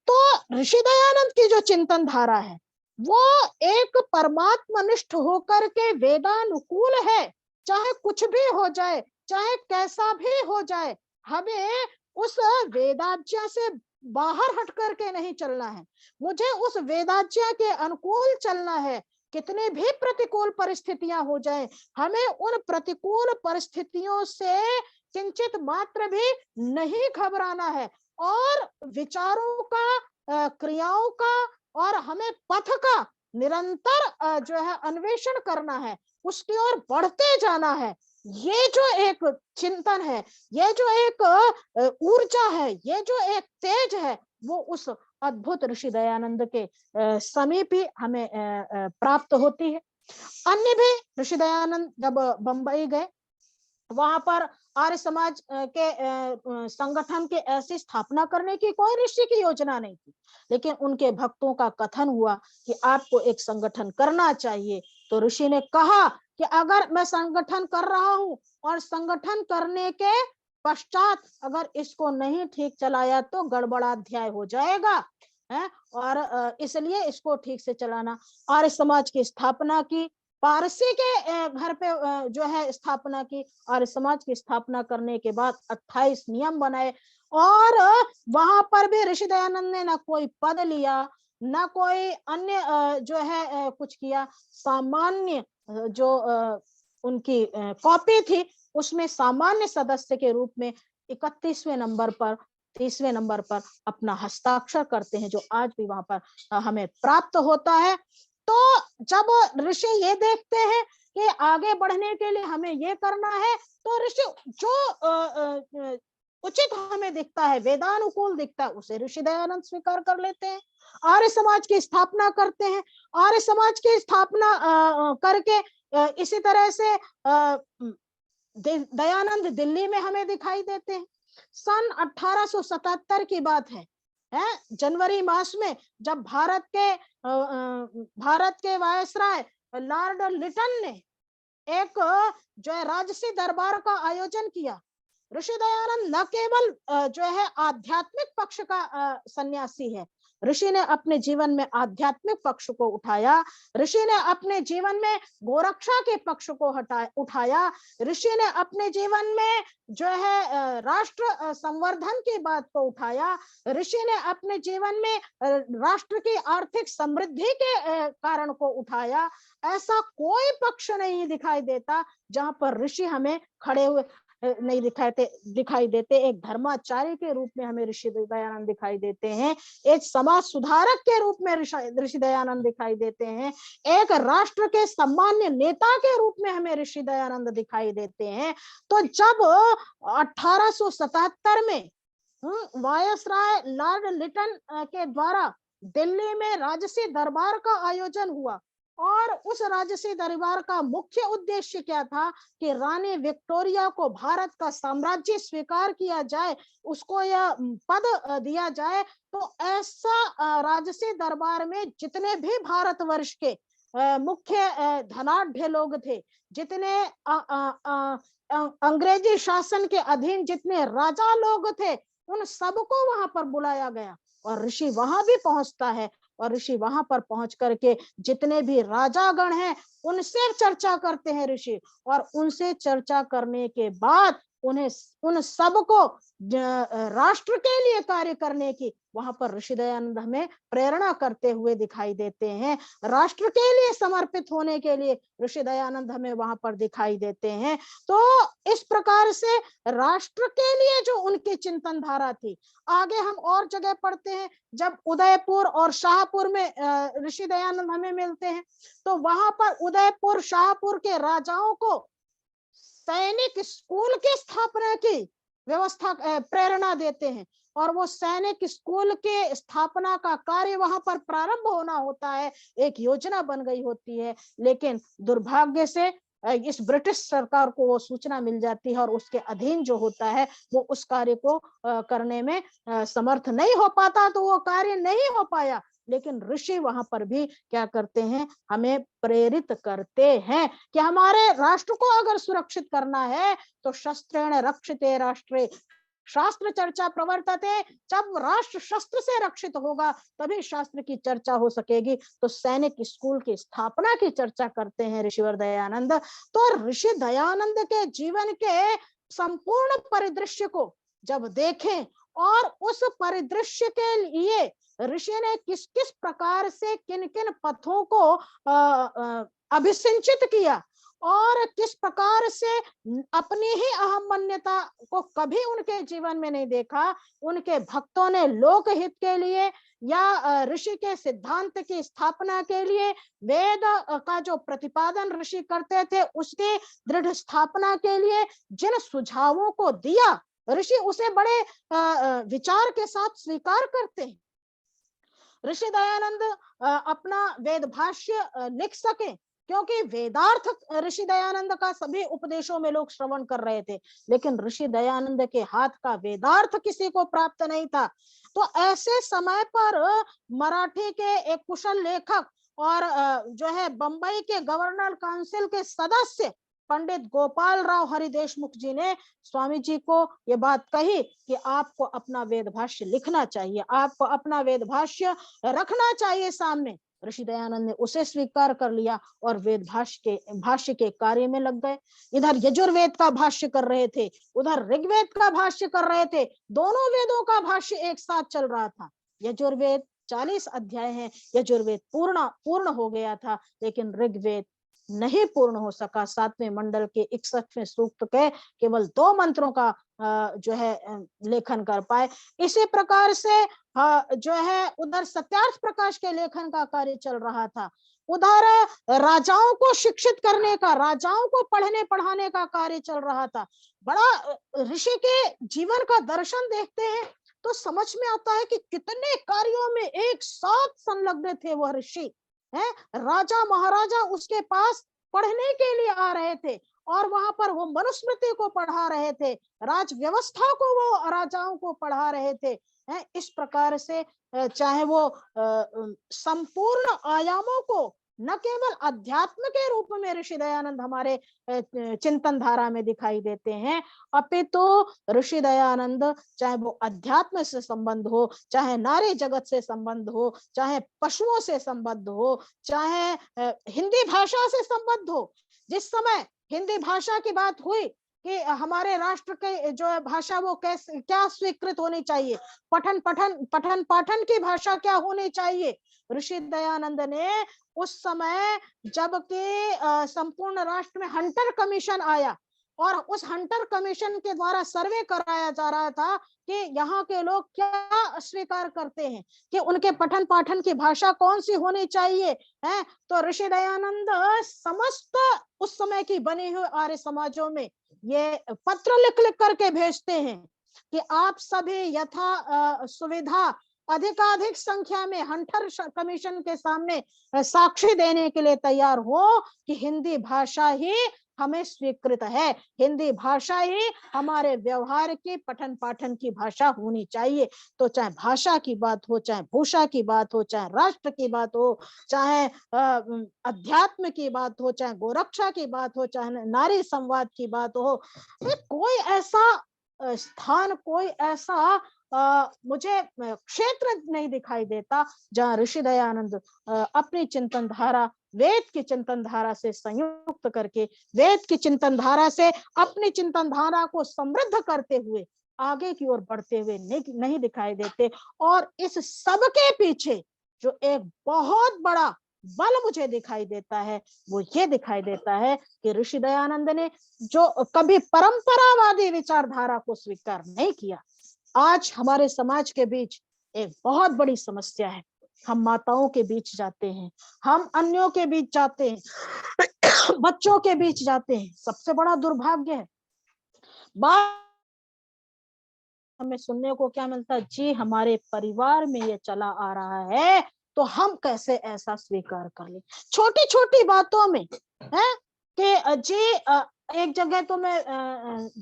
तो ऋषि दयानंद की जो चिंतन धारा है वो एक परमात्मनिष्ठ होकर के वेदानुकूल है। चाहे कुछ भी हो जाए, चाहे कैसा भी हो जाए, हमें उस वेदाज्ञा से बाहर हट करके नहीं चलना है, मुझे उस वेदाज्ञा के अनुकूल चलना है। कितनी भी प्रतिकूल परिस्थितियां हो जाए, हमें उन प्रतिकूल परिस्थितियों से किंचित मात्र भी नहीं घबराना है और विचारों का, क्रियाओं का और हमें पथ का निरंतर जो है अन्वेषण करना है, उसकी ओर बढ़ते जाना है। ये जो एक चिंतन है, ये जो एक ऊर्जा है, ये जो एक तेज है, वो उस अद्भुत ऋषि दयानंद के समीप ही हमें प्राप्त होती है। अन्य भी ऋषि दयानंद जब बंबई गए, वहां पर आर्य समाज के संगठन के ऐसी स्थापना करने की कोई ऋषि की योजना नहीं थी, लेकिन उनके भक्तों का कथन हुआ कि आपको एक संगठन करना चाहिए। तो ऋषि ने कहा कि अगर मैं संगठन कर रहा हूं और संगठन करने के पश्चात अगर इसको नहीं ठीक चलाया तो गड़बड़ाध्याय हो जाएगा है, और इसलिए इसको ठीक से चलाना। आर्य समाज की स्थापना की, पारसी के घर पे जो है स्थापना की। आर्य समाज की स्थापना करने के बाद 28 नियम बनाए, और वहां पर भी ऋषि दयानंद ने ना कोई पद लिया, ना कोई अन्य जो है कुछ किया। सामान्य जो उनकी कॉपी थी उसमें सामान्य सदस्य के रूप में 31वें नंबर पर, 30वें नंबर पर अपना हस्ताक्षर करते हैं, जो आज भी वहां पर हमें प्राप्त होता है। तो जब ऋषि ये देखते हैं कि आगे बढ़ने के लिए हमें ये करना है, तो ऋषि जो उचित हमें दिखता है, वेदानुकूल दिखता है, उसे ऋषि दयानंद स्वीकार कर लेते हैं, आर्य समाज की स्थापना करते हैं। आर्य समाज की स्थापना करके इसी तरह से दयानंद दिल्ली में हमें दिखाई देते हैं। सन 1877 की बात है, जनवरी मास में, जब भारत के वायसराय लॉर्ड लिटन ने एक जो है राजसी दरबार का आयोजन किया। ऋषि दयानंद न केवल जो है आध्यात्मिक पक्ष का सन्यासी है, ऋषि ने अपने जीवन में आध्यात्मिक पक्ष को उठाया, ऋषि ने अपने जीवन में गोरक्षा के पक्ष को उठाया, ऋषि ने अपने जीवन में जो है राष्ट्र संवर्धन की बात को उठाया, ऋषि ने अपने जीवन में राष्ट्र की आर्थिक समृद्धि के कारण को उठाया। ऐसा कोई पक्ष नहीं दिखाई देता जहां पर ऋषि हमें खड़े हुए नहीं दिखाई देते। एक धर्माचार्य के रूप में हमें ऋषि दयानंद दिखाई देते हैं, एक समाज सुधारक के रूप में ऋषि दयानंद दिखाई देते हैं, एक राष्ट्र के सम्मान्य नेता के रूप में हमें ऋषि दयानंद दिखाई देते हैं। तो जब 1877 में वायसराय लॉर्ड लिटन के द्वारा दिल्ली में राजसी दरबार का आयोजन हुआ, और उस राजसी दरबार का मुख्य उद्देश्य क्या था कि रानी विक्टोरिया को भारत का साम्राज्य स्वीकार किया जाए, उसको यह पद दिया जाए। तो ऐसा राजसी दरबार में जितने भी भारतवर्ष के मुख्य धनाढ्य लोग थे, जितने अंग्रेजी शासन के अधीन जितने राजा लोग थे, उन सबको वहां पर बुलाया गया, और ऋषि वहां भी पहुंचता है, और ऋषि वहां पर पहुंच करके जितने भी राजागण हैं उनसे चर्चा करते हैं ऋषि, और उनसे चर्चा करने के बाद उन्हें उन सबको राष्ट्र के लिए कार्य करने की वहां पर ऋषि दयानंद हमें प्रेरणा करते हुए दिखाई देते हैं। राष्ट्र के लिए समर्पित होने के लिए ऋषि दयानंद हमें वहां पर दिखाई देते हैं। तो इस प्रकार से राष्ट्र के लिए जो उनकी चिंतन धारा थी, आगे हम और जगह पढ़ते हैं, जब उदयपुर और शाहपुर में ऋषि दयानंद हमें मिलते हैं, तो वहां पर उदयपुर शाहपुर के राजाओं को सैनिक स्कूल की स्थापना की व्यवस्था प्रेरणा देते हैं, और वो सैनिक स्कूल के स्थापना का कार्य वहां पर प्रारंभ होना होता है, एक योजना बन गई होती है। लेकिन दुर्भाग्य से इस ब्रिटिश सरकार को वो सूचना मिल जाती है, और उसके अधीन जो होता है वो उस कार्य को करने में समर्थ नहीं हो पाता, तो वो कार्य नहीं हो पाया। लेकिन ऋषि वहां पर भी क्या करते हैं, हमें प्रेरित करते हैं कि हमारे राष्ट्र को अगर सुरक्षित करना है तो शस्त्रेण रक्षिते राष्ट्रे शास्त्र चर्चा प्रवर्तते। जब राष्ट्र शस्त्र से रक्षित होगा तभी शास्त्र की चर्चा हो सकेगी। तो सैनिक स्कूल की स्थापना की चर्चा करते हैं ऋषिवर दयानंद। तो ऋषि दयानंद के जीवन के संपूर्ण परिदृश्य को जब देखें, और उस परिदृश्य के लिए ऋषि ने किस किस प्रकार से किन किन पथों को अभिसिंचित किया, और किस प्रकार से अपनी ही अहम मान्यता को कभी उनके जीवन में नहीं देखा, उनके भक्तों ने लोकहित के लिए या ऋषि के सिद्धांत की स्थापना के लिए, वेद का जो प्रतिपादन ऋषि करते थे उसके दृढ़ स्थापना के लिए जिन सुझावों को दिया, ऋषि उसे बड़े विचार के साथ स्वीकार करते हैं। ऋषि दयानंद अपना वेद भाष्य लिख सके क्योंकि वेदार्थ ऋषि दयानंद का सभी उपदेशों में लोग श्रवण कर रहे थे, लेकिन ऋषि दयानंद के हाथ का वेदार्थ किसी को प्राप्त नहीं था। तो ऐसे समय पर मराठी के एक कुशल लेखक और जो है बंबई के गवर्नर काउंसिल के सदस्य पंडित गोपाल राव हरि देशमुख जी ने स्वामी जी को ये बात कही कि आपको अपना वेद भाष्य लिखना चाहिए, आपको अपना वेद भाष्य रखना चाहिए सामने। ऋषि दयानंद ने उसे स्वीकार कर लिया और वेद भाष्य के कार्य में लग गए। इधर यजुर्वेद का भाष्य कर रहे थे, उधर ऋग्वेद का भाष्य कर रहे थे, दोनों वेदों का भाष्य एक साथ चल रहा था। यजुर्वेद 40 अध्याय हैं, यजुर्वेद पूर्ण हो गया था, लेकिन ऋग्वेद नहीं पूर्ण हो सका। 7वें मंडल के 61वें सूक्त के केवल 2 मंत्रों का जो है लेखन कर पाए। इसी प्रकार से जो है उधर सत्यार्थ प्रकाश के लेखन का कार्य चल रहा था, उधर राजाओं को शिक्षित करने का, राजाओं को पढ़ने पढ़ाने का कार्य चल रहा था। बड़ा ऋषि के जीवन का दर्शन देखते हैं तो समझ में आता है कि कितने कार्यों में एक साथ संलग्न थे वह ऋषि है। राजा महाराजा उसके पास पढ़ने के लिए आ रहे थे और वहां पर वो मनुस्मृति को पढ़ा रहे थे, राज व्यवस्था को वो राजाओं को पढ़ा रहे थे। इस प्रकार से चाहे वो संपूर्ण आयामों को न केवल अध्यात्म के रूप में ऋषि दयानंद हमारे चिंतन धारा में दिखाई देते हैं, अपितु ऋषि दयानंद चाहे वो अध्यात्म से संबंध हो, चाहे नारी जगत से संबंध हो, चाहे पशुओं से संबंध हो, चाहे हिंदी भाषा से संबंध हो। जिस समय हिंदी भाषा की बात हुई कि हमारे राष्ट्र के जो है भाषा वो कैसे क्या स्वीकृत होनी चाहिए, पठन पाठन की भाषा क्या होनी चाहिए, ऋषि दयानंद ने उस समय जबकि संपूर्ण राष्ट्र में हंटर कमीशन आया और उस हंटर कमीशन के द्वारा सर्वे कराया जा रहा था कि यहाँ के लोग क्या स्वीकार करते हैं, कि उनके पठन पाठन की भाषा कौन सी होनी चाहिए है। तो ऋषि दयानंद समस्त उस समय की बनी हुई आर्य समाजों में ये पत्र लिख लिख करके भेजते हैं कि आप सभी यथा सुविधा अधिकाधिक संख्या में हंटर कमीशन के सामने साक्षी देने के लिए तैयार हो कि हिंदी भाषा ही हमें स्वीकृत है, हिंदी भाषा ही हमारे व्यवहार की पठन पाठन की भाषा होनी चाहिए। तो चाहे भाषा की बात हो, चाहे भूषा की बात हो, चाहे राष्ट्र की बात हो, चाहे अध्यात्म की बात हो, चाहे गोरक्षा की बात हो, चाहे नारी संवाद की बात हो, कोई ऐसा स्थान, कोई ऐसा मुझे क्षेत्र नहीं दिखाई देता जहां ऋषि दयानंद अपनी चिंतन धारा वेद की चिंतन धारा से संयुक्त करके, वेद की चिंतन धारा से अपनी चिंतन धारा को समृद्ध करते हुए आगे की ओर बढ़ते हुए नहीं दिखाई देते। और इस सब के पीछे जो एक बहुत बड़ा बल मुझे दिखाई देता है वो ये दिखाई देता है कि ऋषि दयानंद ने जो कभी परंपरावादी विचारधारा को स्वीकार नहीं किया, आज हमारे समाज के बीच एक बहुत बड़ी समस्या है। हम माताओं के बीच जाते हैं, हम अन्यों के बीच जाते हैं, बच्चों के बीच जाते हैं, सबसे बड़ा दुर्भाग्य है बात हमें सुनने को क्या मिलता है, जी हमारे परिवार में ये चला आ रहा है तो हम कैसे ऐसा स्वीकार कर ले। छोटी छोटी बातों में है कि जी एक जगह तो मैं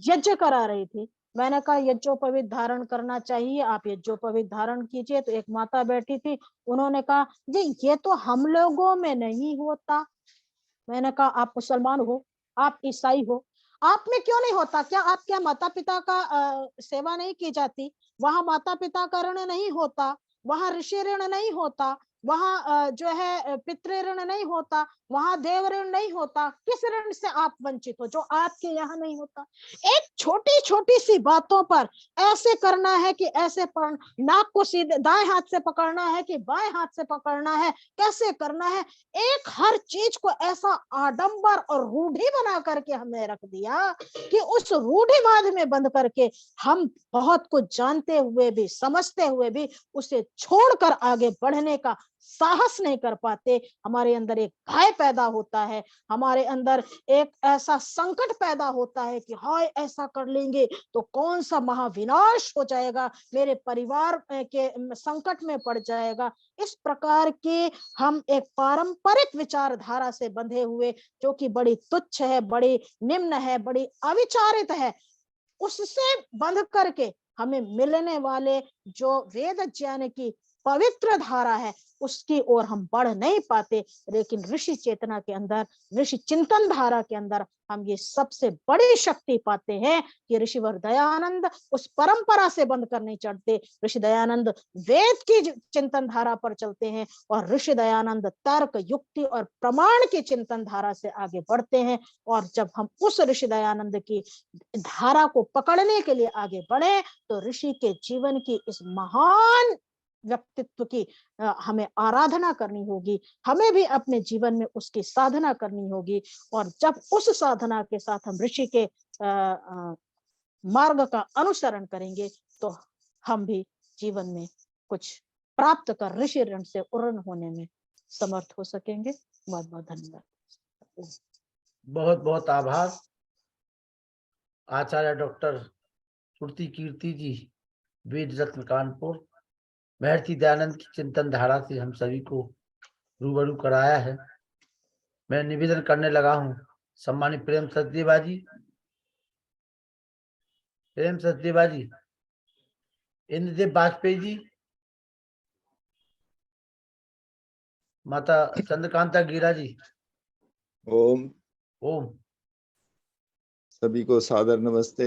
यज्ञ करा रही थी, मैंने कहा यज्ञोपवीत धारण करना चाहिए, आप यज्ञोपवीत धारण कीजिए। तो एक माता बैठी थी, उन्होंने कहा जी ये तो हम लोगों में नहीं होता। मैंने कहा आप मुसलमान हो, आप ईसाई हो, आप में क्यों नहीं होता? क्या माता पिता का सेवा नहीं की जाती? वहां माता पिता का ऋण नहीं होता, वहां ऋषि ऋण नहीं होता, वहां जो है पितृ ऋण नहीं होता, वहां देव ऋण नहीं होता। किस ऋण से आप वंचित हो जो आपके यहाँ नहीं होता? एक छोटी छोटी सी बातों पर ऐसे करना है कि ऐसे नाक को सीधे दाएं हाथ से पकड़ना है कि बाएं हाथ से पकड़ना है, कैसे करना है, एक हर चीज को ऐसा आडंबर और रूढ़ी बना करके हमने रख दिया कि उस रूढ़िवाद में बंद करके हम बहुत कुछ जानते हुए भी, समझते हुए भी उसे छोड़कर आगे बढ़ने का साहस नहीं कर पाते, हमारे अंदर एक भय पैदा होता है, हमारे अंदर एक ऐसा संकट पैदा होता है कि हाय ऐसा कर लेंगे तो कौन सा महाविनाश हो जाएगा, मेरे परिवार के संकट में पड़ जाएगा। इस प्रकार के हम एक पारंपरिक विचारधारा से बंधे हुए, जो कि बड़ी तुच्छ है, बड़ी निम्न है, बड़ी अविचारित है, उससे बंध करके हमें मिलने वाले जो वेद ज्ञान की पवित्र धारा है उसकी ओर हम बढ़ नहीं पाते। लेकिन ऋषि चेतना के अंदर, ऋषि चिंतन धारा के अंदर हम ये सबसे बड़ी शक्ति पाते हैं कि ऋषिवर दयानंद उस परंपरा से बंद कर नहीं चढ़ते, ऋषि दयानंद वेद की चिंतन धारा पर चलते हैं और ऋषि दयानंद तर्क, युक्ति और प्रमाण की चिंतन धारा से आगे बढ़ते हैं। और जब हम उस ऋषि दयानंद की धारा को पकड़ने के लिए आगे बढ़े तो ऋषि के जीवन की इस महान व्यक्तित्व की हमें आराधना करनी होगी, हमें भी अपने जीवन में उसकी साधना करनी होगी। और जब उस साधना के साथ हम ऋषि के मार्ग का अनुसरण करेंगे तो हम भी जीवन में कुछ प्राप्त कर ऋषि ऋण से उर्ण होने में समर्थ हो सकेंगे। बहुत बहुत धन्यवाद। बहुत बहुत आभार आचार्य डॉक्टर श्रुति कीर्ति जी, वेद रत्न कानपुर। महर्षि दयानंद की चिंतन धारा से हम सभी को रूबरू कराया है। मैं निवेदन करने लगा हूँ सम्मानित प्रेम सचदेवा जी, प्रेम सचदेवा जी, इंद्रदेव वाजपेयी जी, माता चंद्रकांता गिरा जी। ओम ओम। सभी को सादर नमस्ते।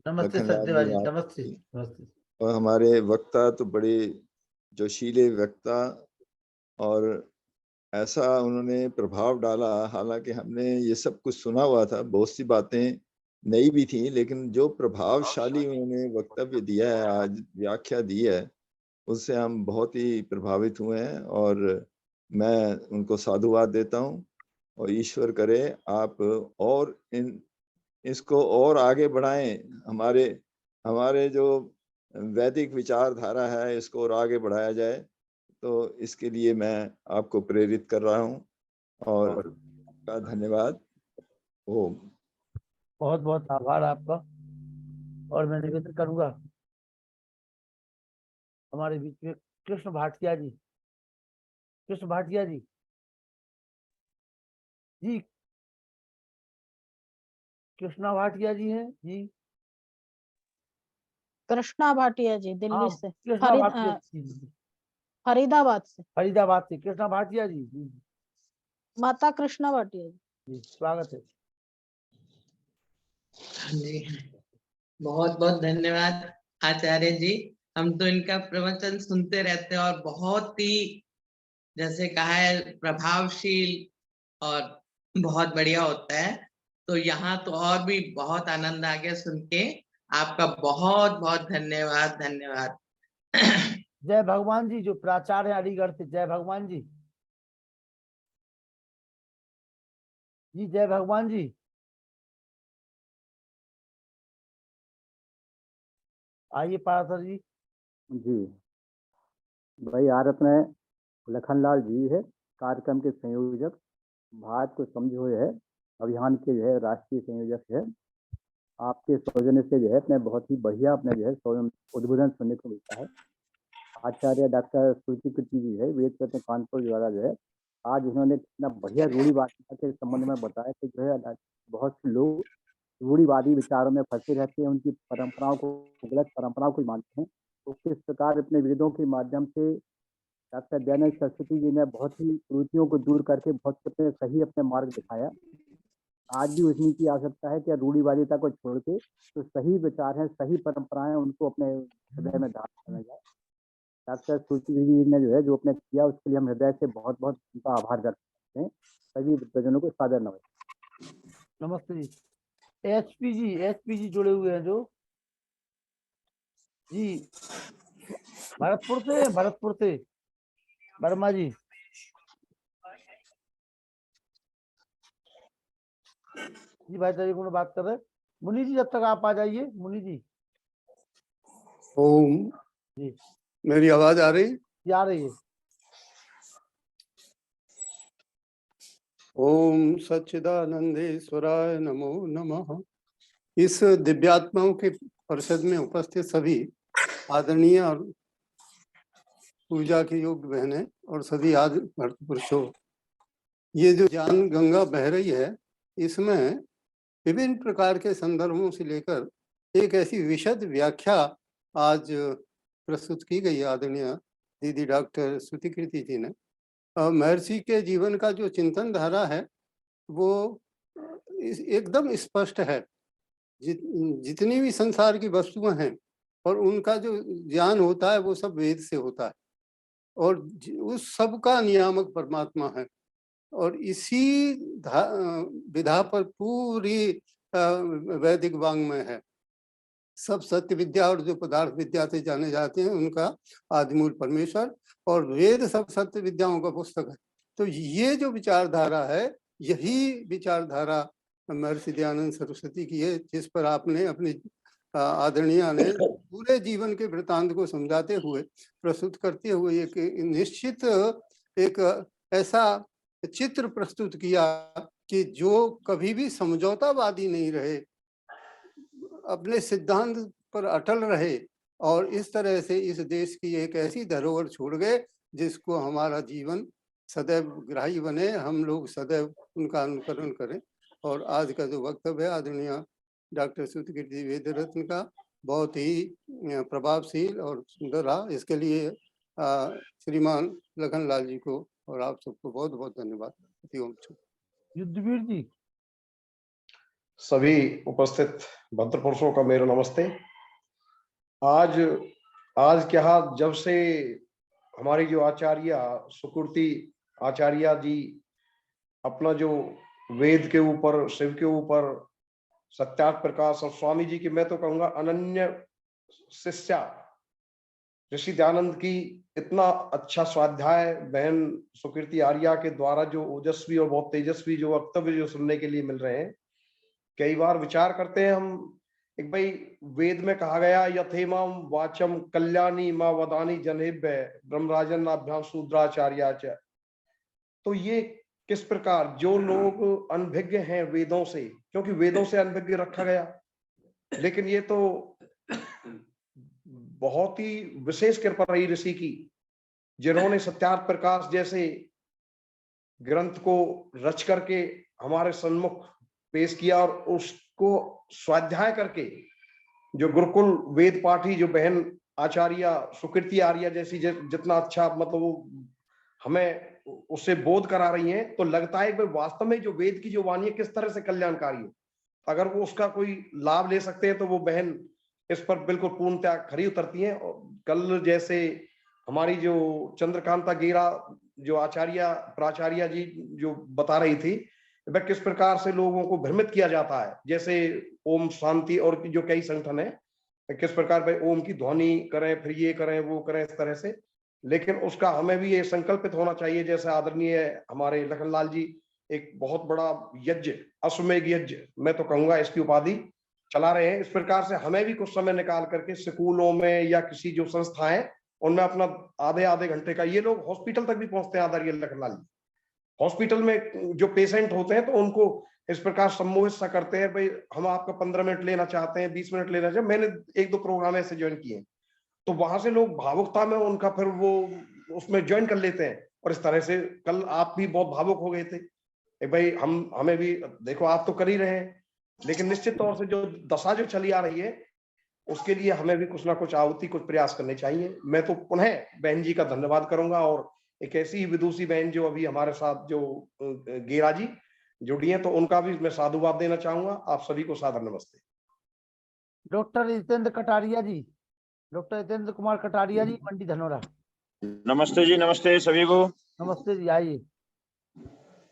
नमस्ते सचदेवा जी, नमस्ते नमस्ते। और हमारे वक्ता तो बड़े जोशीले वक्ता, और ऐसा उन्होंने प्रभाव डाला, हालांकि हमने ये सब कुछ सुना हुआ था, बहुत सी बातें नई भी थी, लेकिन जो प्रभावशाली उन्होंने वक्तव्य दिया है, आज व्याख्या दी है, उससे हम बहुत ही प्रभावित हुए हैं। और मैं उनको साधुवाद देता हूँ और ईश्वर करे आप और इसको और आगे बढ़ाएं। हमारे जो वैदिक विचारधारा है इसको और आगे बढ़ाया जाए, तो इसके लिए मैं आपको प्रेरित कर रहा हूं और आपका धन्यवाद। ओम। बहुत बहुत आभार आपका। और मैं निवेदन करूंगा हमारे बीच में कृष्ण भाटिया जी, कृष्ण भाटिया जी जी, कृष्णा भाटिया जी हैं जी। कृष्णा भाटिया जी दिल्ली से, कृष्णा भाटिया जी, फरीदाबाद से, फरीदाबाद से कृष्णा भाटिया जी जी। माता कृष्णा भाटिया जी, स्वागत है जी। बहुत बहुत धन्यवाद आचार्य जी। हम तो इनका प्रवचन सुनते रहते हैं और बहुत ही, जैसे कहा है, प्रभावशील और बहुत बढ़िया होता है। तो यहाँ तो और भी बहुत आनंद आ गया सुन के। आपका बहुत बहुत धन्यवाद, धन्यवाद। जय भगवान जी, जो प्राचार्य है अलीगढ़ से, जय भगवान जी जी, जय भगवान जी। आइए पारासर जी। जी भाई, आज अपने लखनलाल जी है कार्यक्रम के संयोजक, भारत को समझे हुए है अभियान के जो है राष्ट्रीय संयोजक है। आपके सौजन्य से जो है अपने बहुत ही बढ़िया अपने जो है उद्बोधन सुनने को मिलता है। आचार्य डॉक्टर श्रुति कीर्ति जी है वेद रत्न कानपुर द्वारा जो है आज उन्होंने इतना बढ़िया रूढ़िवादिता के संबंध में बताया कि जो है बहुत से लोग रूढ़िवादी विचारों में फंसे रहते हैं, उनकी परंपराओं को, गलत परंपराओं को मानते हैं। तो किस प्रकार अपने वेदों के माध्यम से डॉक्टर दयानंद सरस्वती जी ने बहुत ही त्रुटियों को दूर करके बहुत सही अपने मार्ग दिखाया। आज भी उसी की आवश्यकता है कि रूढ़िवादिता को छोड़ के तो सही विचार है, सही परंपराएं, उनको अपने हृदय में धारण करना जाए। डॉक्टर सरस्वती जी ने जो है जो अपने किया उसके लिए हम हृदय से बहुत बहुत उनका आभार व्यक्त करते हैं। सभी विद्वजनों को सादर नमस्ते। नमस्ते जी। एसपी जी जुड़े हुए हैं जो जी, भरतपुर से वर्मा जी। जी भाई तरीकों में बात कर रहे हैं। मुनि जी जब तक आप आ जाइए, मुनि जी। ओम। जी, मेरी आवाज आ रही? आ रही है। ओम सच्चिदानंदेश्वराय नमो नमः। इस दिव्यात्माओं के परिषद में उपस्थित सभी आदरणीय और पूजा के योग्य बहनें और सभी आदि भक्त पुरुषों, ये जो ज्ञान गंगा बह रही है, इसमें विभिन्न प्रकार के संदर्भों से लेकर एक ऐसी विशद व्याख्या आज प्रस्तुत की गई आदरणीय दीदी डॉक्टर श्रुति कीर्ति जी ने। महर्षि के जीवन का जो चिंतन धारा है वो एकदम स्पष्ट है। जितनी भी संसार की वस्तुएं हैं और उनका जो ज्ञान होता है वो सब वेद से होता है और उस सब का नियामक परमात्मा है। और इसी विधा पर पूरी वैदिक वाङ्मय है। सब सत्य विद्या और जो पदार्थ विद्या से जाने जाते हैं उनका आदिमूल परमेश्वर, और वेद सब सत्य विद्याओं का पुस्तक है। तो ये जो विचारधारा है, यही विचारधारा महर्षि दयानंद सरस्वती की है, जिस पर आपने अपने आदरणीय ने पूरे जीवन के वृतांत को समझाते हुए, प्रस्तुत करते हुए एक निश्चित एक ऐसा चित्र प्रस्तुत किया कि जो कभी भी समझौतावादी नहीं रहे, अपने सिद्धांत पर अटल रहे और इस तरह से इस देश की एक ऐसी धरोहर छोड़ गए जिसको हमारा जीवन सदैव ग्राही बने, हम लोग सदैव उनका अनुकरण करें। और आज का जो वक्तव्य है आदरणीय डॉक्टर श्रुति कीर्ति वेदरत्न का बहुत ही प्रभावशील और सुंदर रहा। इसके लिए श्रीमान लखनलाल जी को और आप सबको बहुत बहुत धन्यवाद। युद्धवीर जी, सभी उपस्थित भद्र पुरुषों का मेरा नमस्ते। आज क्या, जब से हमारी जो आचार्य सुकृति आचार्य जी अपना जो वेद के ऊपर, शिव के ऊपर सत्यार्थ प्रकाश और स्वामी जी की, मैं तो कहूंगा अनन्य शिष्या ऋषि दयानंद की इतना अच्छा स्वाध्याय बहन सुकृति आर्या के द्वारा जो ओजस्वी और बहुत तेजस्वी जो वक्तव्य जो सुनने के लिए मिल रहे हैं, कई बार विचार करते हैं हम। एक भाई वेद में कहा गया यथेमाम वाचम कल्याणी मां वदानी जनेभ्य ब्रह्मराजन नाभ्याम शूद्राचार्याच। तो ये किस प्रकार जो लोग अनभिज्ञ हैं वेदों से, क्योंकि वेदों से अनभिज्ञ रखा गया, लेकिन ये तो बहुत ही विशेष कृपा रही ऋषि की, जिन्होंने सत्यार्थ प्रकाश जैसे ग्रंथ को रच करके हमारे सन्मुख पेश किया और उसको स्वाध्याय करके जो गुरुकुल वेद पाठी जो बहन आचार्य सुकृति आर्या जैसी जितना अच्छा मतलब वो हमें उससे बोध करा रही हैं, तो लगता है कि वास्तव में जो वेद की जो वाणी है किस तरह से कल्याणकारी है। अगर वो उसका कोई लाभ ले सकते हैं तो वो बहन इस पर बिल्कुल पूर्णतः खरी उतरती हैं। और कल जैसे हमारी जो चंद्रकांता गेरा जो आचार्य प्राचार्य जी जो बता रही थी, वह किस प्रकार से लोगों को भ्रमित किया जाता है, जैसे ओम शांति और जो कई संगठन है किस प्रकार भाई ओम की ध्वनि करें, फिर ये करें वो करें इस तरह से। लेकिन उसका हमें भी ये संकल्पित होना चाहिए, जैसे आदरणीय हमारे लखनलाल जी एक बहुत बड़ा यज्ञ, अश्वमेघ यज्ञ मैं तो कहूंगा इसकी उपाधि चला रहे हैं। इस प्रकार से हमें भी कुछ समय निकाल करके स्कूलों में या किसी जो संस्थाएं उनमें अपना आधे घंटे का, ये लोग हॉस्पिटल तक भी पहुंचते हैं आदरणीय लखनलाल जी, हॉस्पिटल में जो पेशेंट होते हैं तो उनको इस प्रकार सम्मोहित सा करते हैं, भाई हम आपका 15 मिनट लेना चाहते हैं, 20 मिनट लेना चाहते हैं। मैंने 1-2 प्रोग्राम ऐसे ज्वाइन किए हैं, तो वहां से लोग भावुकता में उनका फिर वो उसमें ज्वाइन कर लेते हैं। और इस तरह से कल आप भी बहुत भावुक हो गए थे भाई, हमें भी देखो आप तो कर ही रहे हैं, लेकिन निश्चित तौर से जो दशा जो चली आ रही है उसके लिए हमें भी कुछ ना कुछ आहुति, कुछ प्रयास करने चाहिए। मैं तो पुनः बहन जी का धन्यवाद करूंगा, और एक ऐसी विदुषी बहन जो अभी हमारे साथ जो गेरा जी जुड़ी हैं, तो उनका भी मैं साधुवाद देना चाहूंगा। आप सभी को सादर नमस्ते। डॉक्टर जितेंद्र कटारिया जी, डॉक्टर जितेंद्र कुमार कटारिया जी, मंडी धनोरा। नमस्ते जी, नमस्ते सभी को। नमस्ते जी, आइए।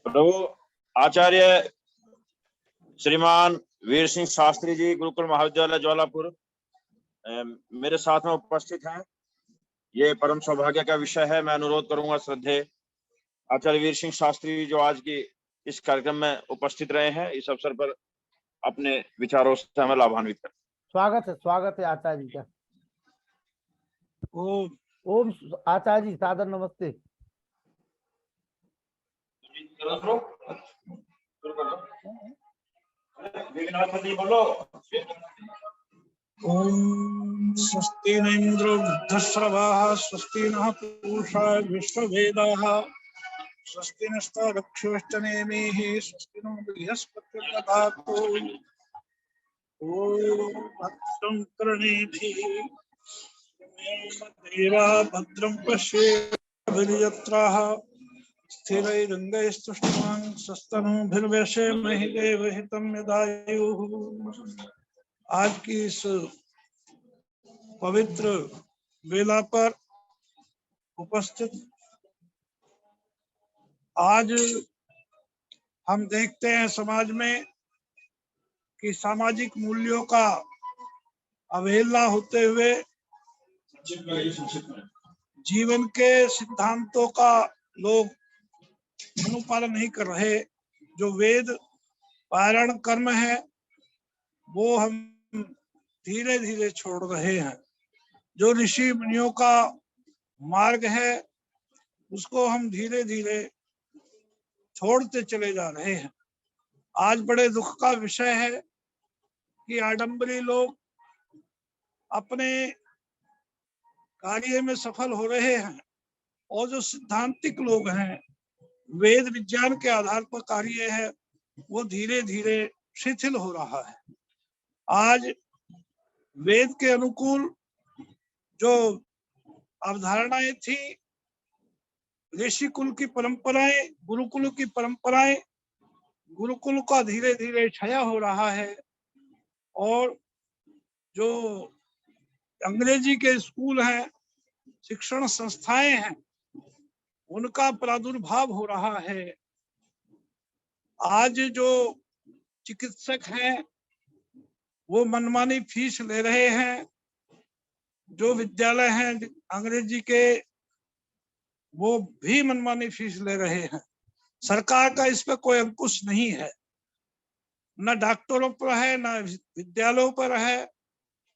प्रभु आचार्य श्रीमान वीर सिंह शास्त्री जी, गुरुकुल महाविद्यालय ज्वालापुर मेरे साथ में उपस्थित हैं। ये परम सौभाग्य का विषय है। मैं अनुरोध करूंगा श्रद्धेय आचार्य वीर सिंह शास्त्री जो आज की इस कार्यक्रम में उपस्थित रहे हैं, इस अवसर पर अपने विचारों से हमें लाभान्वित करें। स्वागत है आचार्य जी का। ओम आचार्य जी सादर नमस्ते। बोलो। ओम स्वस्ति न इंद्रो वृद्धश्रवाः स्वस्ति नः पूषा विश्ववेदाः स्वस्ति नस्तारक्षोष्टनेमिः स्वस्ति नो बृहस्पतिर्दधातु ओम भद्रं कर्णेभिः देवा भद्रं पश्येभिर्यत्राः स्थिरैरङ्गैस्तुष्टवान् स्वस्तनूभिर्व्यसेमहि देवहितं यदायुः। आज की इस पवित्र वेला पर उपस्थित आज हम देखते हैं समाज में कि सामाजिक मूल्यों का अवहेलना होते हुए जीवन के सिद्धांतों का लोग अनुपालन नहीं कर रहे। जो वेद पारायण कर्म है वो हम धीरे धीरे छोड़ रहे हैं। जो ऋषि मुनियों का मार्ग है उसको हम धीरे धीरे छोड़ते चले जा रहे हैं। आज बड़े दुख का विषय है कि आडंबरी लोग अपने कार्य में सफल हो रहे हैं और जो सिद्धांतिक लोग हैं वेद विज्ञान के आधार पर कार्य है वो धीरे धीरे शिथिल हो रहा है। आज वेद के अनुकूल जो अवधारणाएं थी, ऋषि कुल की परंपराएं, गुरुकुल की परंपराएं, गुरुकुल का धीरे धीरे क्षय हो रहा है और जो अंग्रेजी के स्कूल हैं, शिक्षण संस्थाएं हैं, उनका प्रादुर्भाव हो रहा है। आज जो चिकित्सक हैं वो मनमानी फीस ले रहे हैं। जो विद्यालय हैं अंग्रेजी के वो भी मनमानी फीस ले रहे हैं। सरकार का इस पर कोई अंकुश नहीं है, न डॉक्टरों पर है न विद्यालयों पर है।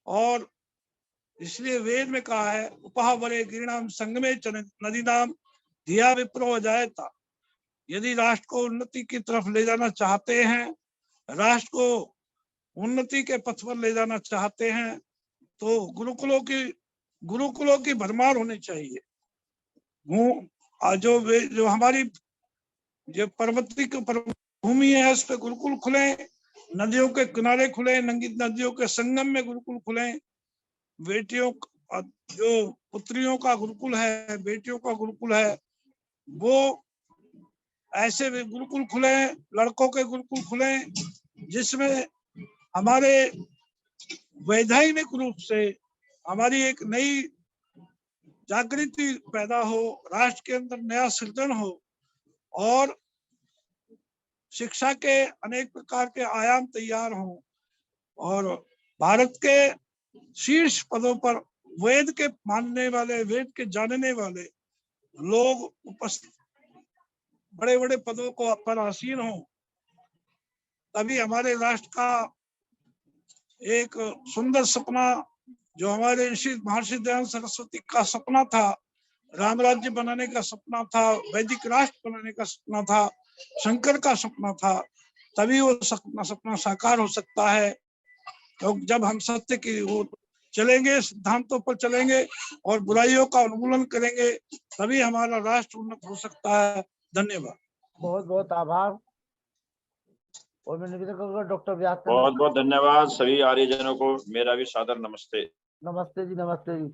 और इसलिए वेद में कहा है उपहावरे गिरिणाम संगमे नदीनाम धिया विप्रो जायता। यदि राष्ट्र को उन्नति की तरफ ले जाना चाहते हैं, राष्ट्र को उन्नति के पथ पर ले जाना चाहते हैं तो गुरुकुलों की भरमार होनी चाहिए। जो हमारी जो पर्वतीय भूमि है उस पे गुरुकुल खुले, नदियों के किनारे खुले, नदियों के संगम में गुरुकुल खुले। बेटियों जो पुत्रियों का गुरुकुल है, बेटियों का गुरुकुल है, वो ऐसे भी गुरुकुल खुले, लड़कों के गुरुकुल खुले जिसमें हमारे वैधानिक रूप से हमारी एक नई जागृति पैदा हो, राष्ट्र के अंदर नया सृजन हो और शिक्षा के अनेक प्रकार के आयाम तैयार हों और भारत के शीर्ष पदों पर वेद के मानने वाले, वेद के जानने वाले लोग उपस्थित बड़े बड़े पदों को पर आसीन हों। तभी हमारे राष्ट्र का एक सुंदर सपना जो हमारे महर्षि दयानंद सरस्वती का सपना था, राम राज्य बनाने का सपना था, वैदिक राष्ट्र बनाने का सपना था, शंकर का सपना था, तभी वो सपना साकार हो सकता है। तो जब हम सत्य की ओर चलेंगे, सिद्धांतों पर चलेंगे और बुराइयों का उन्मूलन करेंगे, तभी हमारा राष्ट्र उन्नत हो सकता है। धन्यवाद। बहुत बहुत आभार। और मैं निवेदन करूंगा डॉक्टर व्यास। बहुत बहुत धन्यवाद सभी आर्यजनों को, मेरा भी सादर नमस्ते। नमस्ते जी, नमस्ते जी।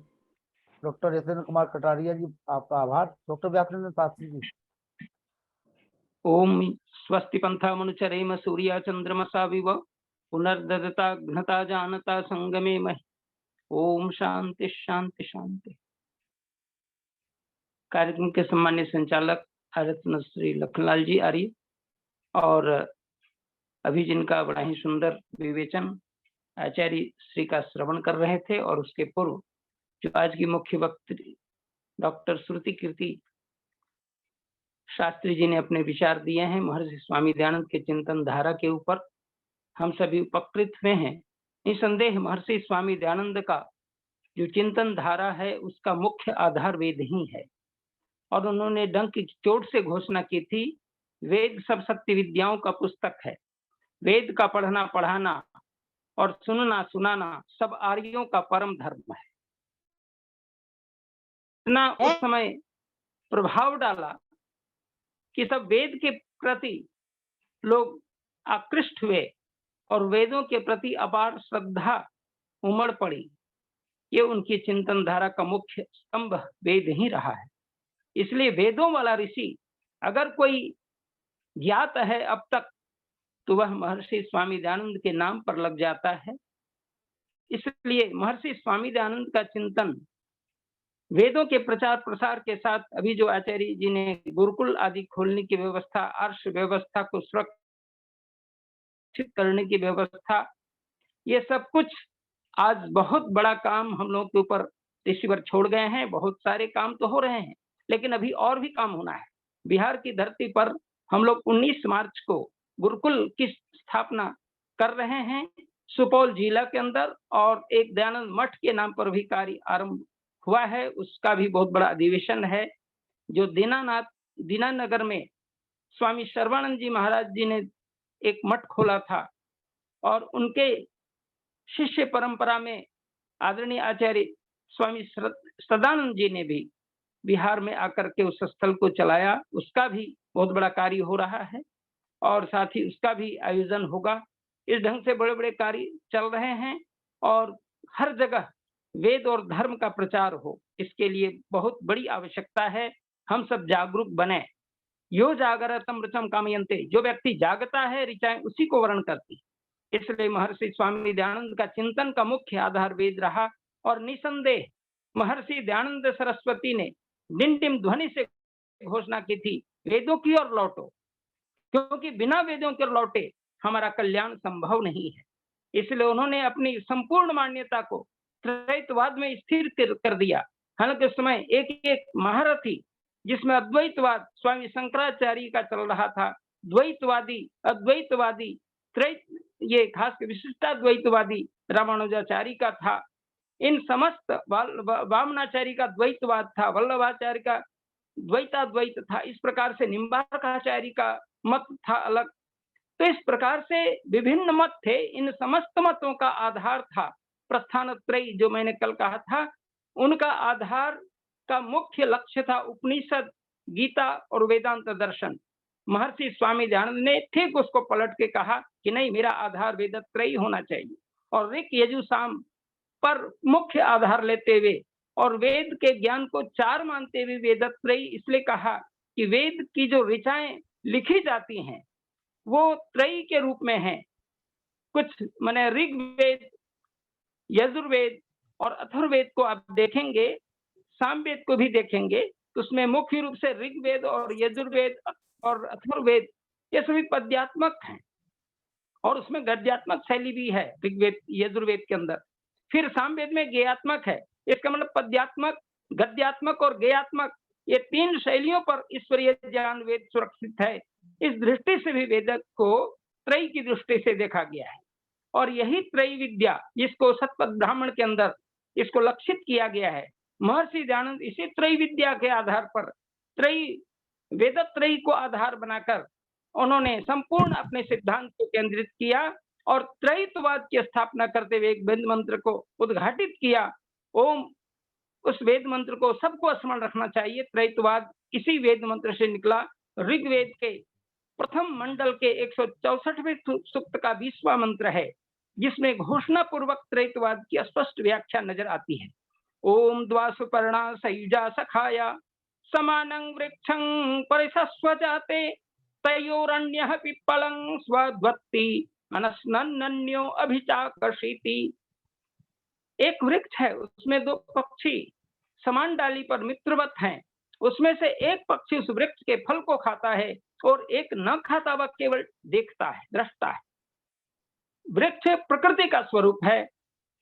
डॉक्टर यशेंद्र कुमार कटारिया जी, आपका आभार। डॉक्टर व्यासनंदन शास्त्री जी। ओम स्वस्ति पंथा मनुचरेम सूर्या चंद्रमसा विव पुनर्ददता घ्नता जानता संगमे महि। ओम शांति शांति शांति। कार्यक्रम के सम्मान्य संचालक रत्न श्री लखनलाल जी आर्य और अभी जिनका बड़ा ही सुंदर विवेचन आचार्य श्री का श्रवण कर रहे थे, और उसके पूर्व जो आज की मुख्य वक्त्री डॉक्टर श्रुति कीर्ति शास्त्री जी ने अपने विचार दिए हैं महर्षि स्वामी दयानंद के चिंतन धारा के ऊपर, हम सभी उपकृत हुए हैं। निसंदेह महर्षि स्वामी दयानंद का जो चिंतन धारा है उसका मुख्य आधार वेद ही है, और उन्होंने डंक की चोट से घोषणा की थी वेद सब सत्य विद्याओं का पुस्तक है। वेद का पढ़ना पढ़ाना और सुनना सुनाना सब आर्यों का परम धर्म है। इतना उस समय प्रभाव डाला कि सब वेद के प्रति लोग आकृष्ट हुए और वेदों के प्रति अपार श्रद्धा उमड़ पड़ी। ये उनकी चिंतन धारा का मुख्य स्तंभ वेद ही रहा है। इसलिए वेदों वाला ऋषि अगर कोई ज्ञात है अब तक, तो वह महर्षि स्वामी दयानंद के नाम पर लग जाता है। इसलिए महर्षि स्वामी दयानंद का चिंतन वेदों के प्रचार प्रसार के साथ अभी जो आचार्य जी ने गुरुकुल आदि खोलने की व्यवस्था, आर्ष व्यवस्था को सुरक्षित करने की व्यवस्था, ये सब कुछ आज बहुत बड़ा काम हम लोग के ऊपर ऋषिवर छोड़ गए हैं। बहुत सारे काम तो हो रहे हैं, लेकिन अभी और भी काम होना है। बिहार की धरती पर हम लोग 19 मार्च को गुरुकुल की स्थापना कर रहे हैं सुपौल जिला के अंदर, और एक दयानंद मठ के नाम पर भी कार्य आरंभ हुआ है। उसका भी बहुत बड़ा अधिवेशन है। जो दीनानगर में स्वामी शरवानंद जी महाराज जी ने एक मठ खोला था, और उनके शिष्य परंपरा में आदरणीय आचार्य स्वामी सदानंद जी ने भी बिहार में आकर के उस स्थल को चलाया। उसका भी बहुत बड़ा कार्य हो रहा है, और साथ ही उसका भी आयोजन होगा। इस ढंग से बड़े बड़े कार्य चल रहे हैं, और हर जगह वेद और धर्म का प्रचार हो, इसके लिए बहुत बड़ी आवश्यकता है। हम सब जागरूक बने। यो जागरतम ऋचम कामयन्ते, जो व्यक्ति जागता है ऋचाएं उसी को वर्ण करती। इसलिए महर्षि स्वामी दयानंद का चिंतन का मुख्य आधार वेद रहा, और निसंदेह महर्षि दयानंद सरस्वती ने डिंडिम ध्वनि से घोषणा की थी, वेदों की ओर लौटो, क्योंकि बिना वेदों के लौटे हमारा कल्याण संभव नहीं है। इसलिए उन्होंने अपनी संपूर्ण मान्यता को त्रैतवाद में स्थिर कर दिया। हालांकि उस समय एक एक महारथी, जिसमें अद्वैतवाद स्वामी शंकराचार्य का चल रहा था, द्वैतवादी, अद्वैतवादी, ये खास विशिष्टाद्वैतवादी रामानुजाचार्य का था। इन समस्त वामनाचार्य का द्वैतवाद था, वल्लभाचार्य का द्वैताद्वैत था। इस प्रकार से निम्बार्काचार्य का मत था अलग। तो इस प्रकार से विभिन्न मत थे। इन समस्त मतों का आधार था प्रस्थान त्रयी, जो मैंने कल कहा था। उनका आधार का मुख्य लक्ष्य था उपनिषद, गीता और वेदांत दर्शन। महर्षि स्वामी दयानंद ने ठीक उसको पलट के कहा कि नहीं, मेरा आधार वेदत्रयी होना चाहिए, और ऋक यजु साम पर मुख्य आधार लेते हुए और वेद के ज्ञान को 4 मानते हुए वेदत्रयी इसलिए कहा कि वेद की जो ऋचाएं लिखी जाती हैं वो त्रयी के रूप में है। कुछ माने ऋग्वेद, यजुर्वेद और अथर्ववेद को आप देखेंगे, सामवेद को भी देखेंगे, तो उसमें मुख्य रूप से ऋग्वेद और यजुर्वेद और अथर्ववेद ये सभी पद्यात्मक हैं, और उसमें गद्यात्मक शैली भी है ऋग्वेद यजुर्वेद के अंदर। फिर सामवेद में गेयात्मक है। इसका मतलब पद्यात्मक, गद्यात्मक और गेयात्मक, ये 3 शैलियों पर ईश्वरीय ज्ञान वेद सुरक्षित है। इस दृष्टि से भी वेद को त्रयी की दृष्टि से देखा गया है, और यही त्रयी विद्या जिसको शतपथ ब्राह्मण के अंदर इसको लक्षित किया गया है। महर्षि दयानंद इसी त्रयी विद्या के आधार पर वेद त्रयी को आधार बनाकर उन्होंने संपूर्ण अपने सिद्धांत को केंद्रित किया, और त्रयित्ववाद की स्थापना करते हुए एक वेद मंत्र को उद्घाटित किया। ओम, उस वेद मंत्र को सबको स्मरण रखना चाहिए। त्रयित्ववाद इसी वेद मंत्र से निकला। ऋग्वेद के प्रथम मंडल के 164वें सूक्त का 20वां मंत्र है, जिसमें घोषणा पूर्वक त्रयित्ववाद की स्पष्ट व्याख्या नजर आती है। ओम द्वासुपर्णा सयुजा सखाया समानं वृक्षं परिसस्व जाते तयोरन्यः पिप्पलं स्वध्वत्ति अनस्नन्न्यो अभिचाकर्षीति। एक वृक्ष है, उसमें 2 पक्षी समान डाली पर मित्रवत हैं। उसमें से एक पक्षी उस वृक्ष के फल को खाता है और एक न खाता, वह केवल देखता है, दृष्टा है। वृक्ष प्रकृति का स्वरूप है।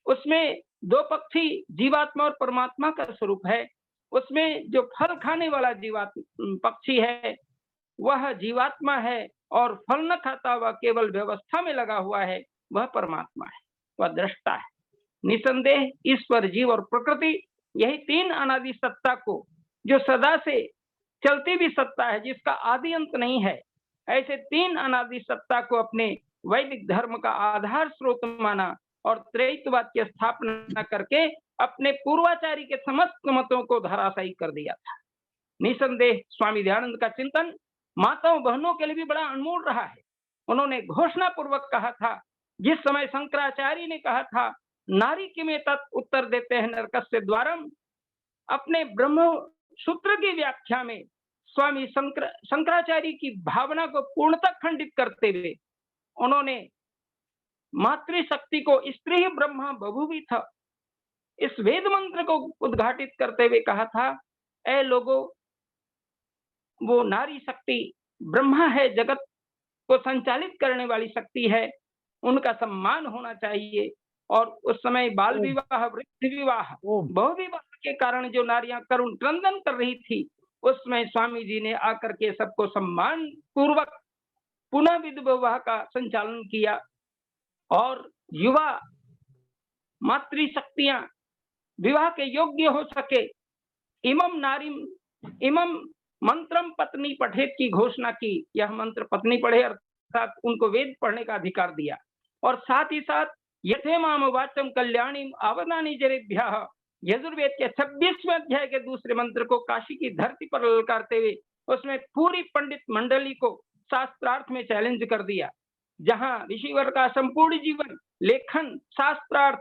उसमें 2 पक्षी जीवात्मा और परमात्मा का स्वरूप है। उसमें जो फल खाने वाला पक्षी है वह जीवात्मा है, और फल न खाता वह केवल व्यवस्था में लगा हुआ है, वह परमात्मा है, वह दृष्टा है। निसंदेह ईश्वर, जीव और प्रकृति, यही 3 अनादि सत्ता को, जो सदा से चलती भी सत्ता है, जिसका आदि अंत नहीं है, ऐसे तीन अनादि सत्ता को अपने वैदिक धर्म का आधार स्रोत माना और त्रैतवाद की स्थापना करके अपने पूर्वाचारी के समस्त मतों को धराशायी कर दिया था। निसंदेह स्वामी दयानंद का चिंतन माताओं बहनों के लिए भी बड़ा अनमोल रहा है। उन्होंने घोषणा पूर्वक कहा था, जिस समय शंकराचार्य ने कहा था नारी किमे तत् उत्तर देते हैं नरकस्य द्वारम, अपने ब्रह्म सूत्र की व्याख्या में स्वामी शंकराचार्य की भावना को पूर्णतः खंडित करते हुए उन्होंने मातृशक्ति को स्त्री ब्रह्मा बभूवी था इस वेद मंत्र को उद्घाटित करते हुए कहा था, ऐ लोगों, वो नारी शक्ति ब्रह्मा है, जगत को संचालित करने वाली शक्ति है, उनका सम्मान होना चाहिए। और उस समय बाल विवाह, वृद्ध विवाह, बहुविवाह के कारण जो नारियां करुण क्रंदन कर रही थी, उसमें स्वामी जी ने आकर के सबको सम्मान पूर्वक पुनः विवाह का संचालन किया और युवा मातृशक्तियां विवाह के योग्य हो सके, इमम नारी इमम मंत्रम पत्नी पठेत की घोषणा की। यह मंत्र पत्नी पढ़े अर्थात उनको वेद पढ़ने का अधिकार दिया। और साथ ही साथ यथे माम वाचम कल्याणी आवदानी जरेभ्यः, यजुर्वेद के 26वें अध्याय के दूसरे मंत्र को काशी की धरती पर ललकारते हुए उसमें पूरी पंडित मंडली को शास्त्रार्थ में चैलेंज कर दिया। जहां ऋषिवर का संपूर्ण जीवन लेखन, शास्त्रार्थ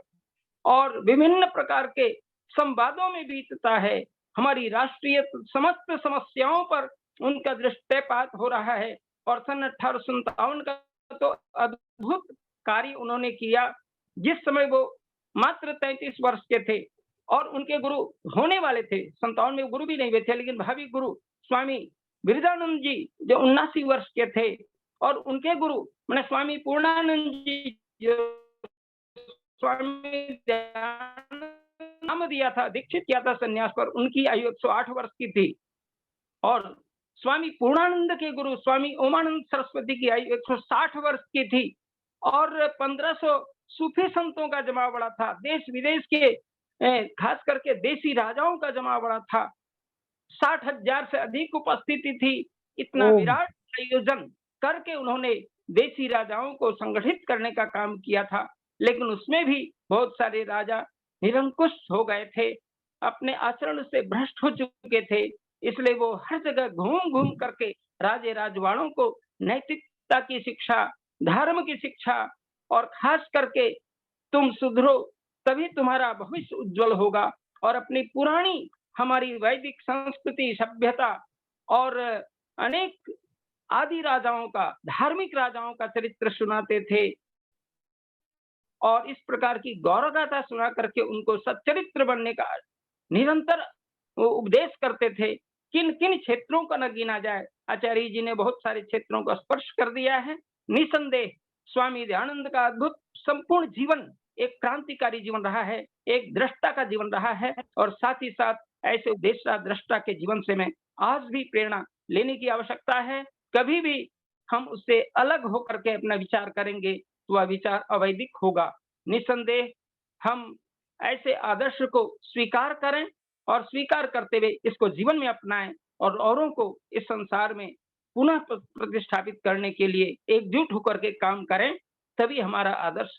और विभिन्न प्रकार के संवादों में बीतता है, हमारी राष्ट्रीय समस्त समस्याओं पर उनका दृष्टिपात हो रहा है। और सन 1857 का तो अद्भुत कार्य उन्होंने किया, जिस समय वो मात्र 33 वर्ष के थे और उनके गुरु होने वाले थे। 57 में गुरु भी नहीं हुए थे, लेकिन भावी गुरु स्वामी बिरजानंद जी जो 79 वर्ष के थे और उनके गुरु मैंने स्वामी पूर्णानंद जी जो स्वामी नाम दिया था, दीक्षित किया था संन्यास पर, उनकी आयु 108 वर्ष की थी। और स्वामी पूर्णानंद के गुरु स्वामी ओमानंद सरस्वती की आयु 160 वर्ष की थी और 1500 सूफी संतों का जमा बड़ा था। देश विदेश के खास करके देसी राजाओं का जमा बड़ा था। 60,000 से अधिक उपस्थिति थी। इतना विराट आयोजन करके उन्होंने देसी राजाओं को संगठित करने का काम किया था, लेकिन उसमें भी बहुत सारे राजा निरंकुश हो गए थे, अपने आचरण से भ्रष्ट हो चुके थे। इसलिए वो हर जगह घूम घूम करके राजे राजवाड़ों को नैतिकता की शिक्षा, धर्म की शिक्षा और खास करके तुम सुधरो तभी तुम्हारा भविष्य उज्जवल होगा, और अपनी पुरानी हमारी वैदिक संस्कृति, सभ्यता और अनेक आदि राजाओं का, धार्मिक राजाओं का चरित्र सुनाते थे और इस प्रकार की गौरव गाथा सुना करके उनको सच्चरित्र बनने का निरंतर उपदेश करते थे। किन किन क्षेत्रों का न गिना जाए, आचार्य जी ने बहुत सारे क्षेत्रों का स्पर्श कर दिया है। निसंदेह स्वामी दयानंद का अद्भुत संपूर्ण जीवन एक क्रांतिकारी जीवन रहा है, एक दृष्टा का जीवन रहा है, और साथ ही साथ ऐसे देशा दृष्टा के जीवन से में आज भी प्रेरणा लेने की आवश्यकता है। कभी भी हम उससे अलग होकर के अपना विचार करेंगे तो वह विचार अवैदिक होगा। निसंदेह हम ऐसे आदर्श को स्वीकार करें और स्वीकार करते हुए इसको जीवन में अपनाएं और औरों को इस संसार में पुनः प्रतिष्ठापित करने के लिए एकजुट होकर के काम करें, तभी हमारा आदर्श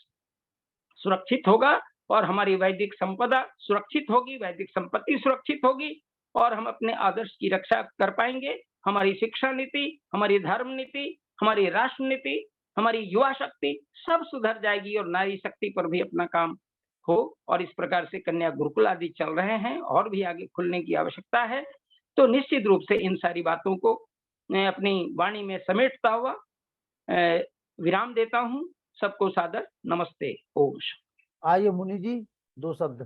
सुरक्षित होगा और हमारी वैदिक संपदा सुरक्षित होगी, वैदिक संपत्ति सुरक्षित होगी और हम अपने आदर्श की रक्षा कर पाएंगे। हमारी शिक्षा नीति, हमारी धर्म नीति, हमारी राष्ट्र नीति, हमारी युवा शक्ति सब सुधर जाएगी और नारी शक्ति पर भी अपना काम हो। और इस प्रकार से कन्या गुरुकुल आदि चल रहे हैं और भी आगे खुलने की आवश्यकता है। तो निश्चित रूप से इन सारी बातों को मैं अपनी वाणी में समेटता हुआ विराम देता हूँ। सबको सादर नमस्ते। ओम। आइए मुनि जी, 2 शब्द।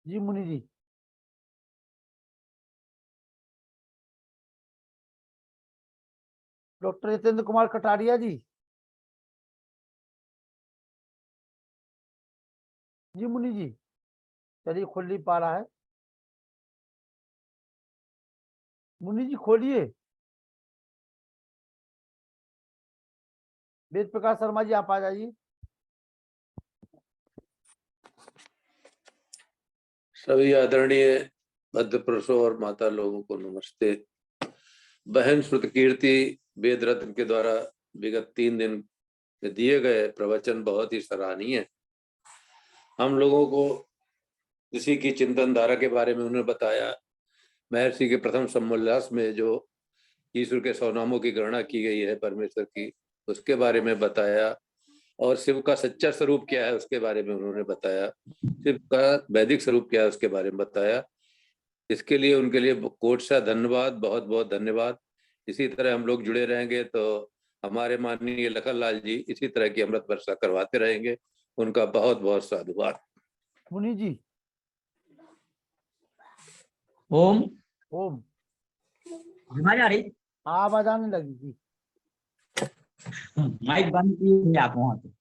जी मुनि जी। डॉक्टर जितेंद्र कुमार कटारिया जी। जी मुनि जी, चलिए खोल नहीं पा रहा है। मुनि जी खोलिए। वेद प्रकाश शर्मा जी आप आ जाइए। सभी आदरणीय मध्य पुरुषों और माता लोगों को नमस्ते। बहन श्रुतकीर्ति वेद रत्न के द्वारा विगत 3 दिन में दिए गए प्रवचन बहुत ही सराहनीय है। हम लोगों को ऋषि की चिंतन धारा के बारे में उन्होंने बताया। महर्षि के प्रथम सम्मोल्लास में जो ईश्वर के 100 नामों की गणना की गई है परमेश्वर की, उसके बारे में बताया। और शिव का सच्चा स्वरूप क्या है उसके बारे में उन्होंने बताया। शिव का वैदिक स्वरूप क्या है उसके बारे में बताया। इसके लिए उनके लिए कोट सा धन्यवाद, बहुत बहुत धन्यवाद। इसी तरह हम लोग जुड़े रहेंगे तो हमारे माननीय लखनलाल जी इसी तरह की अमृत वर्षा करवाते रहेंगे। उनका बहुत बहुत साधुवाद। मुनि जी। ओम ओम। आवाज आ रही? आवाज आने लगी थी। माइक बंद की आप वहां से।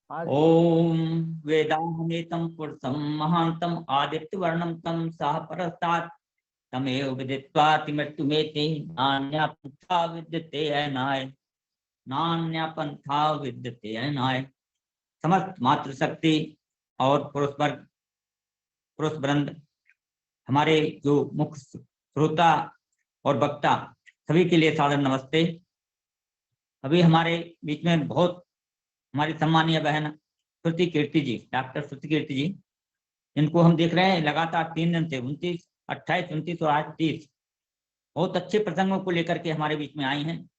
ओम वेदाहमेतं पुरुषं महांतं आदित्य वर्णं तं सह परस्तात् तमेव विदित्वा तिमृत्युमेति नान्या पंथा विद्यते अनाय, नान्या पंथा विद्यते अनाय। समस्त मातृशक्ति और पुरुष वृंद, हमारे जो मुख्य श्रोता और वक्ता, सभी के लिए सादर नमस्ते। अभी हमारे बीच में बहुत हमारी सम्मानीय बहन श्रुति कीर्ति जी, डॉक्टर श्रुति कीर्ति जी, इनको हम देख रहे हैं लगातार 3 दिन से 29, 28, 29 और आज 30 बहुत अच्छे प्रसंगों को लेकर के हमारे बीच में आई हैं।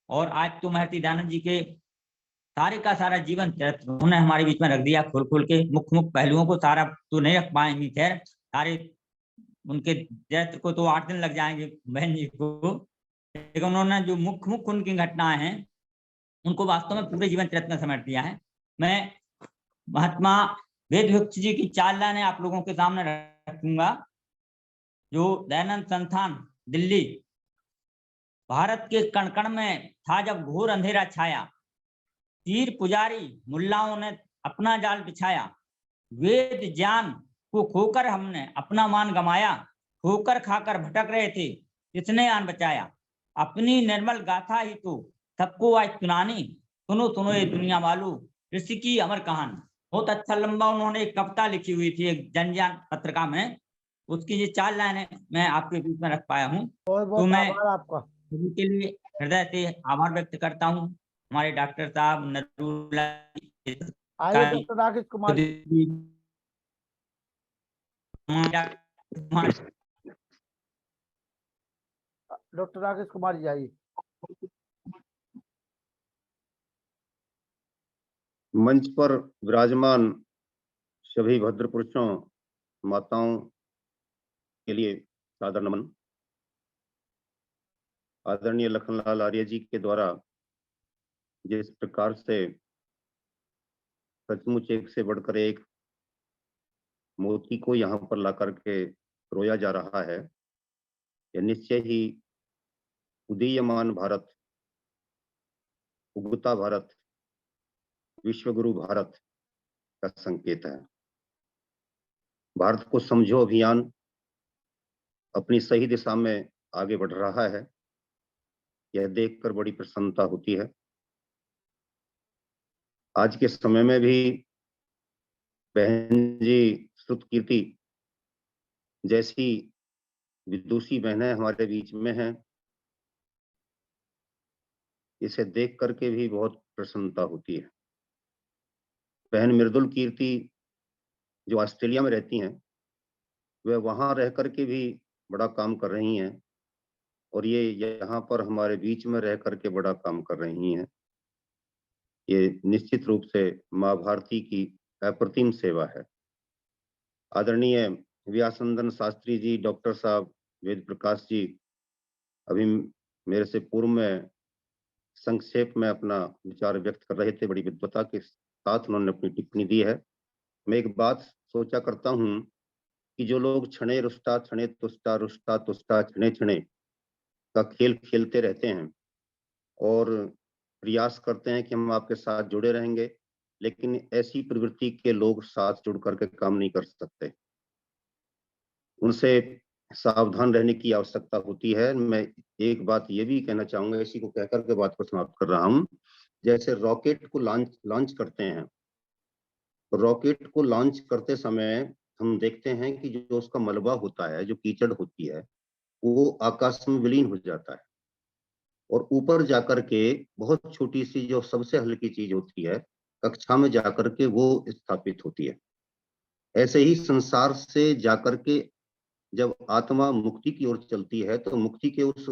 और आज तो महर्षि दयानंद जी के सारे का सारा जीवन चरित्र उन्होंने हमारे बीच में रख दिया खोल के। मुख्य पहलुओं को सारा तो नहीं रख पाएंगे, खैर सारे उनके चरित्र को तो 8 दिन लग जाएंगे बहन जी को, लेकिन उन्होंने जो मुख्य उनकी घटनाएं हैं उनको वास्तव में पूरे जीवन चरित्र में समेट दिया है। मैं महात्मा वेदवृक्ष जी की 4 लाइनें आप लोगों के सामने रखूंगा। जो दयानंद संस्थान दिल्ली, भारत के कण कण में था जब घोर अंधेरा छाया, पीर पुजारी मुल्लाओं ने अपना जाल बिछाया, वेद ज्ञान को खोकर हमने अपना मान गमाया, खोकर खाकर भटक रहे थे इसने आन बचाया, अपनी निर्मल गाथा ही तो सबको आज सुनानी, सुनो सुनो ये दुनिया वालों ऋषि की अमर कहानी। बहुत अच्छा लंबा उन्होंने एक कविता लिखी हुई थी एक जनजान पत्रिका में, उसकी ये 4 लाइनें मैं आपके बीच में रख पाया हूँ। तो मैं आपका सभी के लिए हृदय से आभार व्यक्त करता हूँ। हमारे डॉक्टर साहब नरूला, डॉक्टर राकेश कुमार जी। डॉक्टर राकेश कुमार जी आइए। मंच पर विराजमान सभी भद्र पुरुषों, माताओं के लिए सादर नमन। आदरणीय लखनलाल आर्य जी के द्वारा जिस प्रकार से सचमुच एक से बढ़कर एक मोती को यहाँ पर ला करके रोया जा रहा है, यह निश्चय ही उदीयमान भारत, उगता भारत, विश्वगुरु भारत का संकेत है। भारत को समझो अभियान अपनी सही दिशा में आगे बढ़ रहा है, यह देखकर बड़ी प्रसन्नता होती है। आज के समय में भी बहन जी श्रुत कीर्ति जैसी विदुषी बहनें हमारे बीच में हैं, इसे देख करके भी बहुत प्रसन्नता होती है। बहन मृदुल कीर्ति जो ऑस्ट्रेलिया में रहती हैं, वह वहां रह करके भी बड़ा काम कर रही हैं और ये यहाँ पर हमारे बीच में रह करके बड़ा काम कर रही हैं। ये निश्चित रूप से माँ भारती की अप्रतिम सेवा है। आदरणीय व्यासनंदन शास्त्री जी, डॉक्टर साहब वेद प्रकाश जी अभी मेरे से पूर्व में संक्षेप में अपना विचार व्यक्त कर रहे थे, बड़ी विद्वता के साथ उन्होंने अपनी टिप्पणी दी है। मैं एक बात सोचा करता हूँ कि जो लोग क्षणे रुष्टा क्षणे तुष्टा रुष्टा तुष्टा क्षणे क्षणे का खेल खेलते रहते हैं और प्रयास करते हैं कि हम आपके साथ जुड़े रहेंगे, लेकिन ऐसी प्रवृत्ति के लोग साथ जुड़ करके काम नहीं कर सकते। उनसे सावधान रहने की आवश्यकता होती है। मैं एक बात ये भी कहना चाहूंगा, इसी को कहकर के बात को समाप्त कर रहा हूँ। जैसे रॉकेट को लॉन्च करते हैं, रॉकेट को लॉन्च करते समय हम देखते हैं कि जो उसका मलबा होता है, जो कीचड़ होती है, वो आकाश में विलीन हो जाता है और ऊपर जाकर के बहुत छोटी सी जो सबसे हल्की चीज होती है कक्षा में जाकर के वो स्थापित होती है। ऐसे ही संसार से जाकर के जब आत्मा मुक्ति की ओर चलती है तो मुक्ति के उस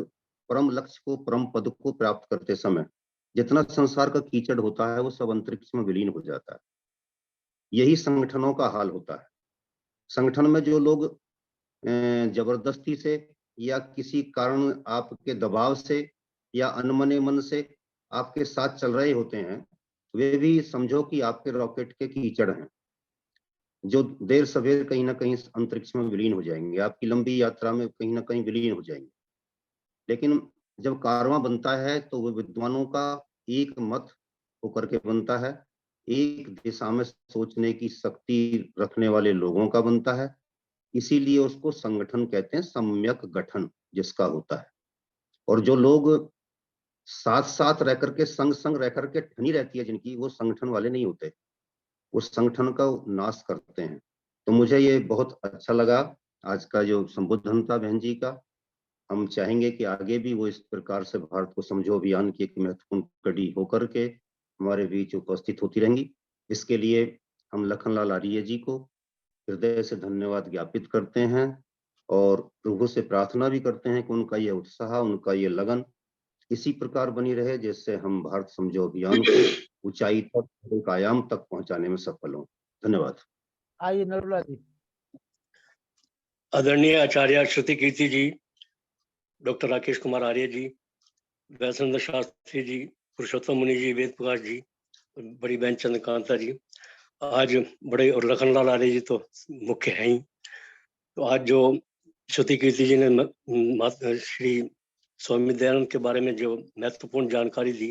परम लक्ष्य को, परम पद को प्राप्त करते समय जितना संसार का कीचड़ होता है वो सब अंतरिक्ष में विलीन हो जाता है। यही संगठनों का हाल होता है। संगठन में जो लोग जबरदस्ती से या किसी कारण आपके दबाव से या अनमने मन से आपके साथ चल रहे होते हैं, वे भी समझो कि आपके रॉकेट के कीचड़ हैं, जो देर सवेर कहीं ना कहीं अंतरिक्ष में विलीन हो जाएंगे, आपकी लंबी यात्रा में कहीं ना कहीं विलीन हो जाएंगे। लेकिन जब कारवां बनता है तो वो विद्वानों का एक मत होकर के बनता है, एक दिशा में सोचने की शक्ति रखने वाले लोगों का बनता है। इसीलिए उसको संगठन कहते हैं, सम्यक गठन जिसका होता है। और जो लोग साथ साथ रह करके संग संग रह करके ठनी रहती है जिनकी, वो संगठन वाले नहीं होते, वो संगठन का नाश करते हैं। तो मुझे ये बहुत अच्छा लगा आज का जो संबोधन था बहन जी का। हम चाहेंगे कि आगे भी वो इस प्रकार से भारत को समझो अभियान की एक महत्वपूर्ण कड़ी होकर के हमारे बीच उपस्थित होती रहेंगी। इसके लिए हम लखनलाल आर्य जी को हृदय से धन्यवाद ज्ञापित करते हैं और प्रभु से प्रार्थना भी करते हैं कि उनका ये उत्साह, उनका ये लगन इसी प्रकार बनी रहे, जिससे हम भारत समझो अभियान को ऊंचाई तक, एक आयाम तक पहुंचाने में सफल हों। धन्यवाद। आइए नरुला जी। आदरणीय आचार्य श्रुति कीर्ति जी, डॉक्टर राकेश कुमार आर्य जी, वैष्णव शास्त्री जी, पुरुषोत्तम मुनि जी, वेद प्रकाश जी, बड़ी बहन चंद्रकांता जी, आज बड़े, और लखनलाल आर्य जी तो मुख्य हैं ही। तो आज जो श्रुति कीर्ति जी ने श्री स्वामी दयानंद के बारे में जो महत्वपूर्ण जानकारी दी,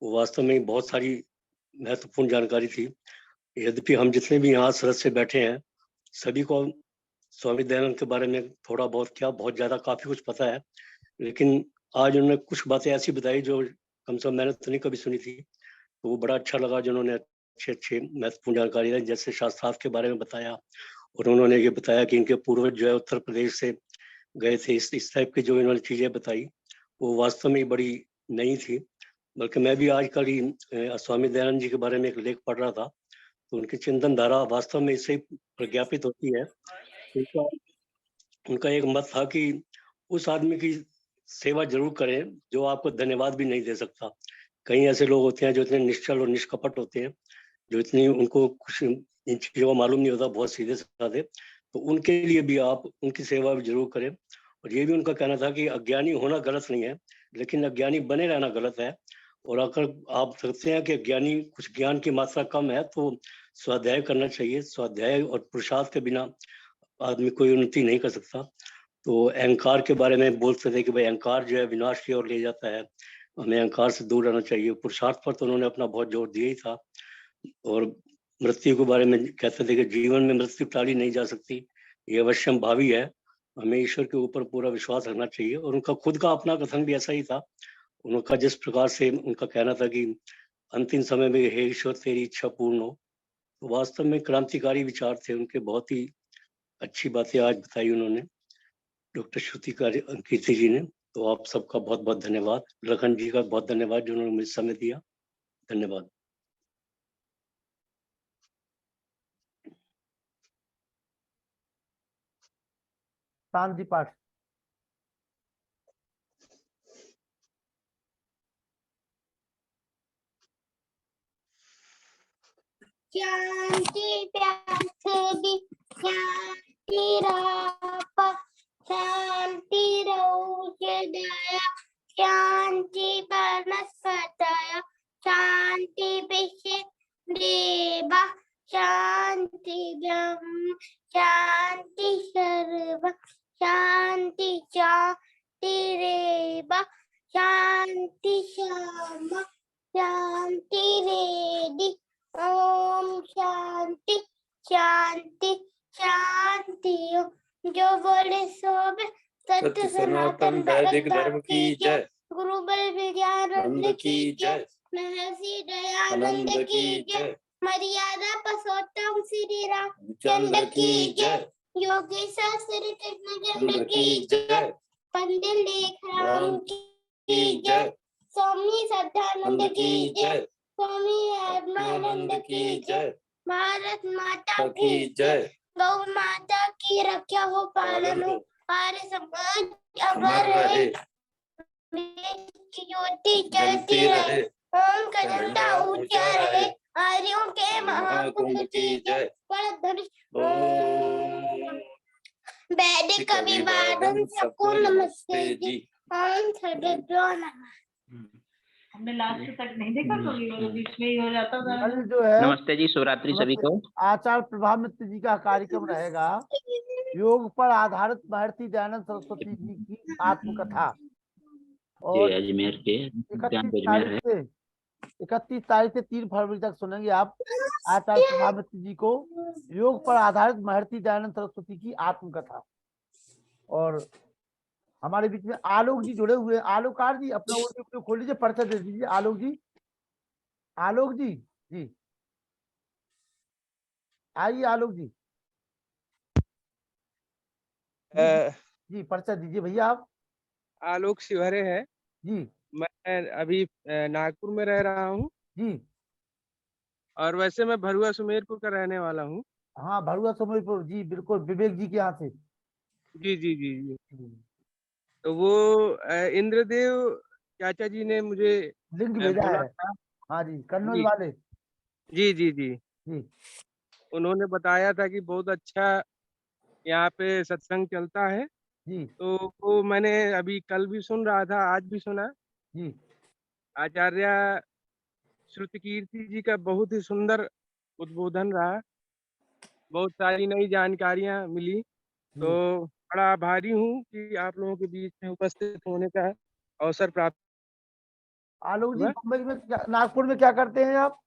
वो वास्तव में बहुत सारी महत्वपूर्ण जानकारी थी। यद्यपि हम जितने भी यहाँ सदस्य बैठे हैं सभी को स्वामी दयानंद के बारे में थोड़ा बहुत क्या बहुत ज्यादा काफी कुछ पता है, लेकिन आज उन्होंने कुछ बातें ऐसी बताई जो कम से कम मैंने तो नहीं कभी सुनी थी। तो वो बड़ा अच्छा लगा जिन्होंने अच्छे महत्वपूर्ण जानकारी दी, जैसे शास्त्रार्थ के बारे में बताया, और उन्होंने ये बताया कि इनके पूर्वज जो है उत्तर प्रदेश से गए थे। इस टाइप की जो इन्होंने चीजें बताई वो वास्तव में बड़ी नई थी। बल्कि मैं भी आज कल ही स्वामी दयानंद जी के बारे में एक लेख पढ़ रहा था, तो उनकी चिंतन धारा वास्तव में इससे प्रज्ञापित होती है। उनका एक मत था कि उस आदमी की सेवा जरूर करें जो आपको धन्यवाद भी नहीं दे सकता। कई ऐसे लोग होते हैं जो इतने निश्चल और निष्कपट होते हैं, जो इतनी उनको कुछ इन चीजों का मालूम नहीं होता, बहुत सीधे साधे, तो उनके लिए भी आप उनकी सेवा भी जरूर करें। और ये भी उनका कहना था कि अज्ञानी होना गलत नहीं है, लेकिन अज्ञानी बने रहना गलत है। और अगर आप सकते हैं कि अज्ञानी कुछ ज्ञान की मात्रा कम है तो स्वाध्याय करना चाहिए। स्वाध्याय और पुरुषार्थ के बिना आदमी कोई उन्नति नहीं कर सकता। तो अहंकार के बारे में बोलते थे कि भाई अहंकार जो है विनाश की ओर ले जाता है, हमें अहंकार से दूर रहना चाहिए। पुरुषार्थ पर तो उन्होंने अपना बहुत जोर दिया ही था। और मृत्यु के बारे में कहते थे कि जीवन में मृत्यु टाली नहीं जा सकती, ये अवश्यम भावी है, हमें ईश्वर के ऊपर पूरा विश्वास रखना चाहिए। और उनका खुद का अपना कथन भी ऐसा ही था। उनका जिस प्रकार से उनका कहना था कि अंतिम समय में हे ईश्वर तेरी इच्छा पूर्ण हो, तो वास्तव में क्रांतिकारी विचार थे उनके। बहुत ही अच्छी बातें आज बताई उन्होंने, डॉक्टर श्रुति कीर्ति जी ने। तो आप सबका बहुत बहुत धन्यवाद। लखन जी का बहुत धन्यवाद जिन्होंने मुझे समय दिया। धन्यवाद। शांति पाठ। शांति प्यासदी शांति राप शांति रौचदया शांति वनस्पतय शांति पिष्य देवा शांति ब्रह्म शांति सर्व शांति शांति रेवा शांति श्याम शांति रेदि ओम शांति शांति शांति। जो बोले सोब सत्य सनातन वैदिक धर्म की जय। गुरु बल विद्यानंद की जय। महर्षि दयानंद की जय। मर्यादा पुरुषोत्तम श्री रामचंद्र की जय। योगेश्वर श्री कृष्ण की जय। पंडित लेखराम की जय, स्वामी सदानंद की जय, स्वामी आत्मानंद की जय, भारत माता की जय, गौ माता की रक्षा हो, पालन हो, आर्य समाज अमर रहे, ज्योति जलती रहे, ओम का झंडा ऊंचा रहे, आर्यों के महाकुंभ की जय, वैदिक अभिवादन सबको नमस्ते जी, ओम सर्वभ्यो नमः। हमने लास्ट तक नहीं देखा, कभी वो बीच में ही हो जाता था। कल जो है नमस्ते जी, शिवरात्रि सभी को। आचार्य प्रभामित्र जी का कार्यक्रम रहेगा, योग पर आधारित महर्षि दयानंद सरस्वती जी की आत्मकथा, और ये अजमेर के 31 तारीख से 3 फरवरी तक सुनेंगे आप आचार्य प्रभामित्र जी को योग पर आधारित महर्षि दयानंद सरस्वती की आत्मकथा। और हमारे बीच में आलोक जी जुड़े हुए हैं। आलोकार जी अपना ऑडियो खोल लीजिए, परिचय दे दीजिए। आलोक जी, आलोक जी, जी आइए आलोक जी। जी परिचय दीजिए भैया आप। आलोक शिवहरे है जी। मैं अभी नागपुर में रह रहा हूँ जी। और वैसे मैं भरुआ सुमेरपुर का रहने वाला हूँ। हाँ भरुआ सुमेरपुर, जी बिल्कुल, विवेक जी के यहाँ से। जी जी जी जी। तो वो इंद्रदेव चाचा जी ने मुझे लिंक भेजा बोला है। था। हाँ जी, कन्नौज जी वाले। जी जी जी जी। उन्होंने बताया था कि बहुत अच्छा यहाँ पे सत्संग चलता है, जी। तो वो मैंने अभी कल भी सुन रहा था, आज भी सुना। जी। आचार्य श्रुति कीर्ति जी का बहुत ही सुंदर उद्बोधन रहा, बहुत सारी नई जानकारियां मिली, तो बड़ा आभारी हूँ कि आप लोगों के बीच में उपस्थित होने का अवसर प्राप्त। आलोक जी मुंबई में नागपुर में क्या करते हैं आप?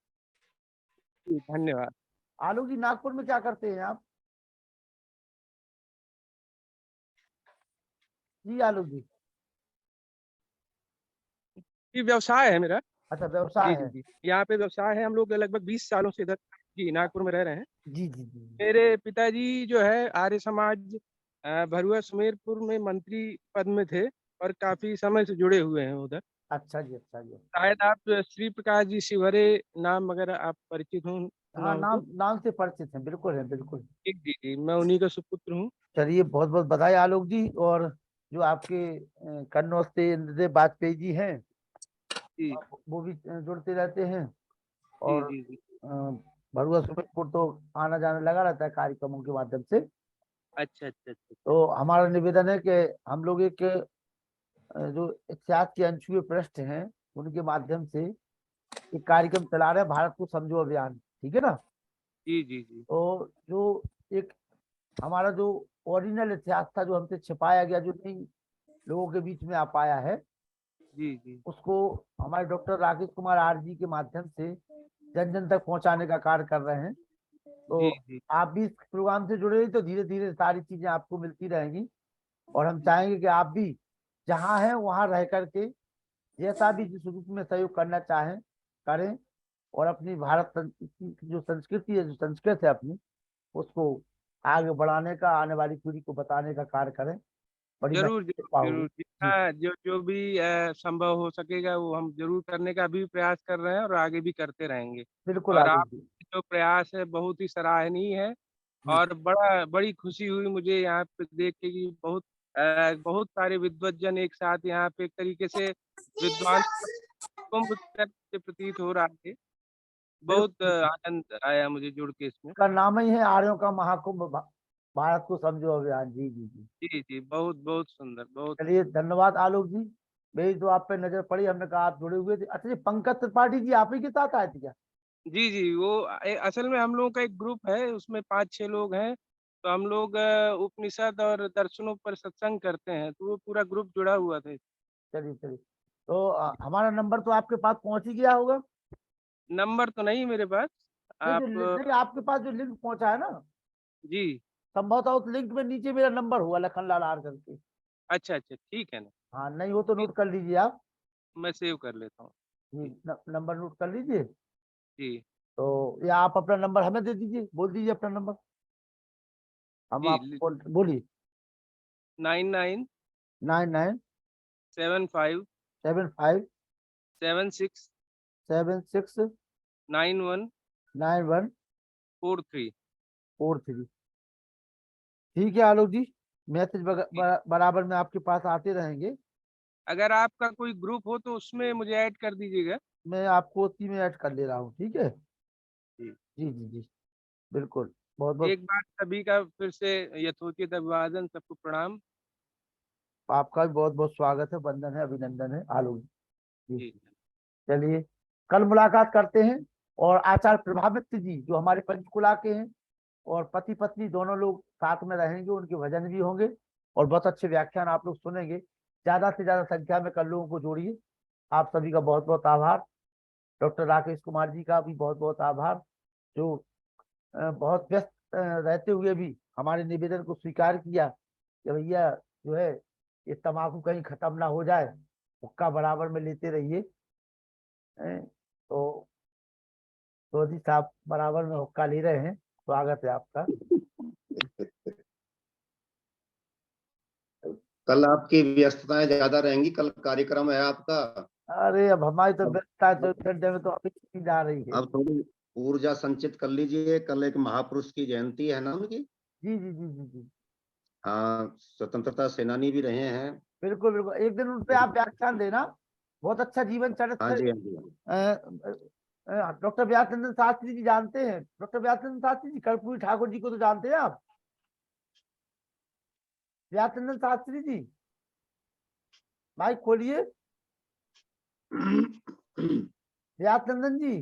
धन्यवाद। आलोक जी नागपुर में क्या करते हैं आप? जी आलोक जी। ये व्यवसाय है मेरा। अच्छा व्यवसाय जी है। जी जी यहाँ पे व्यवसाय है, हम लोग लगभग 20 सालों से इधर जी नागपुर में रह रहे हैं। जी जी जी। मेरे पिताजी जो है आर्य समाज भरुआ सुमेरपुर में मंत्री पद में थे और काफी समय से जुड़े हुए हैं उधर। अच्छा जी, अच्छा जी। शायद आप श्री प्रकाश जी शिवहरे नाम वगैरह आप परिचित हो, सुना हाँ हो नाम तो। नाम से परिचित हैं, बिल्कुल है, बिल्कुल। जी जी जी मैं उन्हीं का सुपुत्र हूँ। चलिए बहुत बहुत बधाई आलोक जी। और जो आपके कन्नौज से इंद्रदेव वाजपेयी जी हैं, वो भी जुड़ते रहते हैं। जी और जी जी भरुआ सुमेरपुर तो आना जाना लगा रहता है कार्यक्रमों के माध्यम से। अच्छा अच्छा अच्छा। तो हमारा निवेदन है कि हम लोग एक जो इतिहास के अनछुए पृष्ठ हैं उनके माध्यम से एक कार्यक्रम चला रहे हैं, भारत को समझो अभियान, ठीक है ना। जी जी जी तो जो एक हमारा जो ओरिजिनल इतिहास था, जो हमसे छिपाया गया, जो नहीं लोगों के बीच में आ पाया है, जी जी उसको हमारे doctor Rakesh Kumar R G के माध्यम से जन जन तक पहुंचाने का कार्य कर रहे हैं। तो जी जी आप भी इस प्रोग्राम से जुड़े रहिए, तो धीरे धीरे सारी चीजें आपको मिलती रहेंगी। और हम चाहेंगे कि आप भी जहाँ हैं वहाँ रह करके जैसा भी जिस रूप में सहयोग करना चाहें करें, और अपनी भारत की जो संस्कृति है, जो संस्कृत है अपनी, उसको आगे बढ़ाने का, आने वाली पीढ़ी को बताने का कार्य करें। बड़ी जरूर मेहनत जरूर पाओगे। जरूर जितना जो जो भी संभव हो सकेगा वो हम जरूर करने का भी प्रयास कर रहे हैं और आगे भी करते रहेंगे। बिल्कुल और आलोक आप जी। जो प्रयास है बहुत ही सराहनीय है और बड़ी खुशी हुई मुझे यहाँ पे देख के कि बहुत सारे विद्वज्जन एक साथ यहाँ पे एक तरीके से विद्वान कुंभ से प्रतीत हो रहा है। बहुत आनंद आया मुझे जुड़ के इसमें। का नाम ही है आर्यों का महाकुंभ, भारत को समझो अभियान। जी जी जी। जी जी बहुत बहुत सुंदर, बहुत चलिए धन्यवाद आलोक जी। मेरी तो आप पे नजर पड़ी, हमने कहा आप जुड़े हुए थे। अच्छा जी, पंकज त्रिपाठी जी आप ही के साथ आए थे क्या? जी जी वो असल में हम लोगों का एक ग्रुप है, उसमें 5-6 लोग हैं। तो हम लोग उपनिषद और दर्शनों पर सत्संग करते हैं, तो वो पूरा ग्रुप जुड़ा हुआ था। चलिए चलिए। तो हमारा नंबर तो आपके पास पहुंच ही गया होगा। नंबर तो नहीं मेरे पास। नहीं आप नहीं, आपके पास जो लिंक पहुंचा है ना, जी संभवतः उस लिंक में नीचे मेरा नंबर हुआ लखनलाल आर करके। अच्छा अच्छा ठीक है ना। हाँ नहीं हो तो ठीक, नोट कर लीजिए आप। मैं सेव कर लेता हूँ। जी नंबर नोट कर लीजिए। जी तो या आप अपना नंबर हमें दे दीजिए, बोल दीजिए अपना नंबर, हम जी आपको बोलिए। 99 99 75 75 76 76 91 91 43। 43। ठीक है आलोक जी, मैसेज बराबर में आपके पास आते रहेंगे। अगर आपका कोई ग्रुप हो तो उसमें मुझे ऐड कर दीजिएगा। मैं आपको उसी में ऐड कर ले रहा हूँ, ठीक है जी जी जी जी बिल्कुल। बहुत बहुत एक बार सभी का फिर से यथोचित अभिवादन, सबको प्रणाम। आपका भी बहुत बहुत स्वागत है, वंदन है, अभिनंदन है आलोक जी। जी चलिए कल मुलाकात करते हैं। और आचार्य प्रभामित्र जी जो हमारे पंचकुला के हैं और पति पत्नी दोनों लोग साथ में रहेंगे, उनके भजन भी होंगे और बहुत अच्छे व्याख्यान आप लोग सुनेंगे। ज्यादा से ज्यादा संख्या में कल लोगों को जोड़िए। आप सभी का बहुत बहुत आभार। डॉक्टर राकेश कुमार जी का भी बहुत बहुत आभार, जो बहुत व्यस्त रहते हुए भी हमारे निवेदन को स्वीकार किया कि भैया जो है ये तम्बाकू कहीं खत्म ना हो जाए, हुक्का बराबर में लेते रहिए। तो जी साहब बराबर में हुक्का ले रहे हैं, स्वागत है आपका। कल आपकी व्यस्तताएं ज्यादा रहेंगी, कल कार्यक्रम है आपका। अरे अब हमारी तो अब व्यस्तता 24 घंटे में तो अभी नहीं जा रही है। अब थोड़ी ऊर्जा संचित कर लीजिए, कल एक महापुरुष की जयंती है ना उनकी। जी जी जी जी जी हाँ, स्वतंत्रता सेनानी भी रहे हैं। बिल्कुल बिल्कुल, एक दिन उन पे आप व्याख्यान देना, बहुत अच्छा जीवन हाँ चरित्र। जी, हाँ जी। डॉक्टर व्यासचंद्र शास्त्री जी जानते हैं? डॉक्टर व्यासचंद्र शास्त्री जी, कर्पूरी ठाकुर जी को तो जानते हैं आप? व्यासचंद्र शास्त्री जी माइक खोलिए। व्यासचंद्रन जी,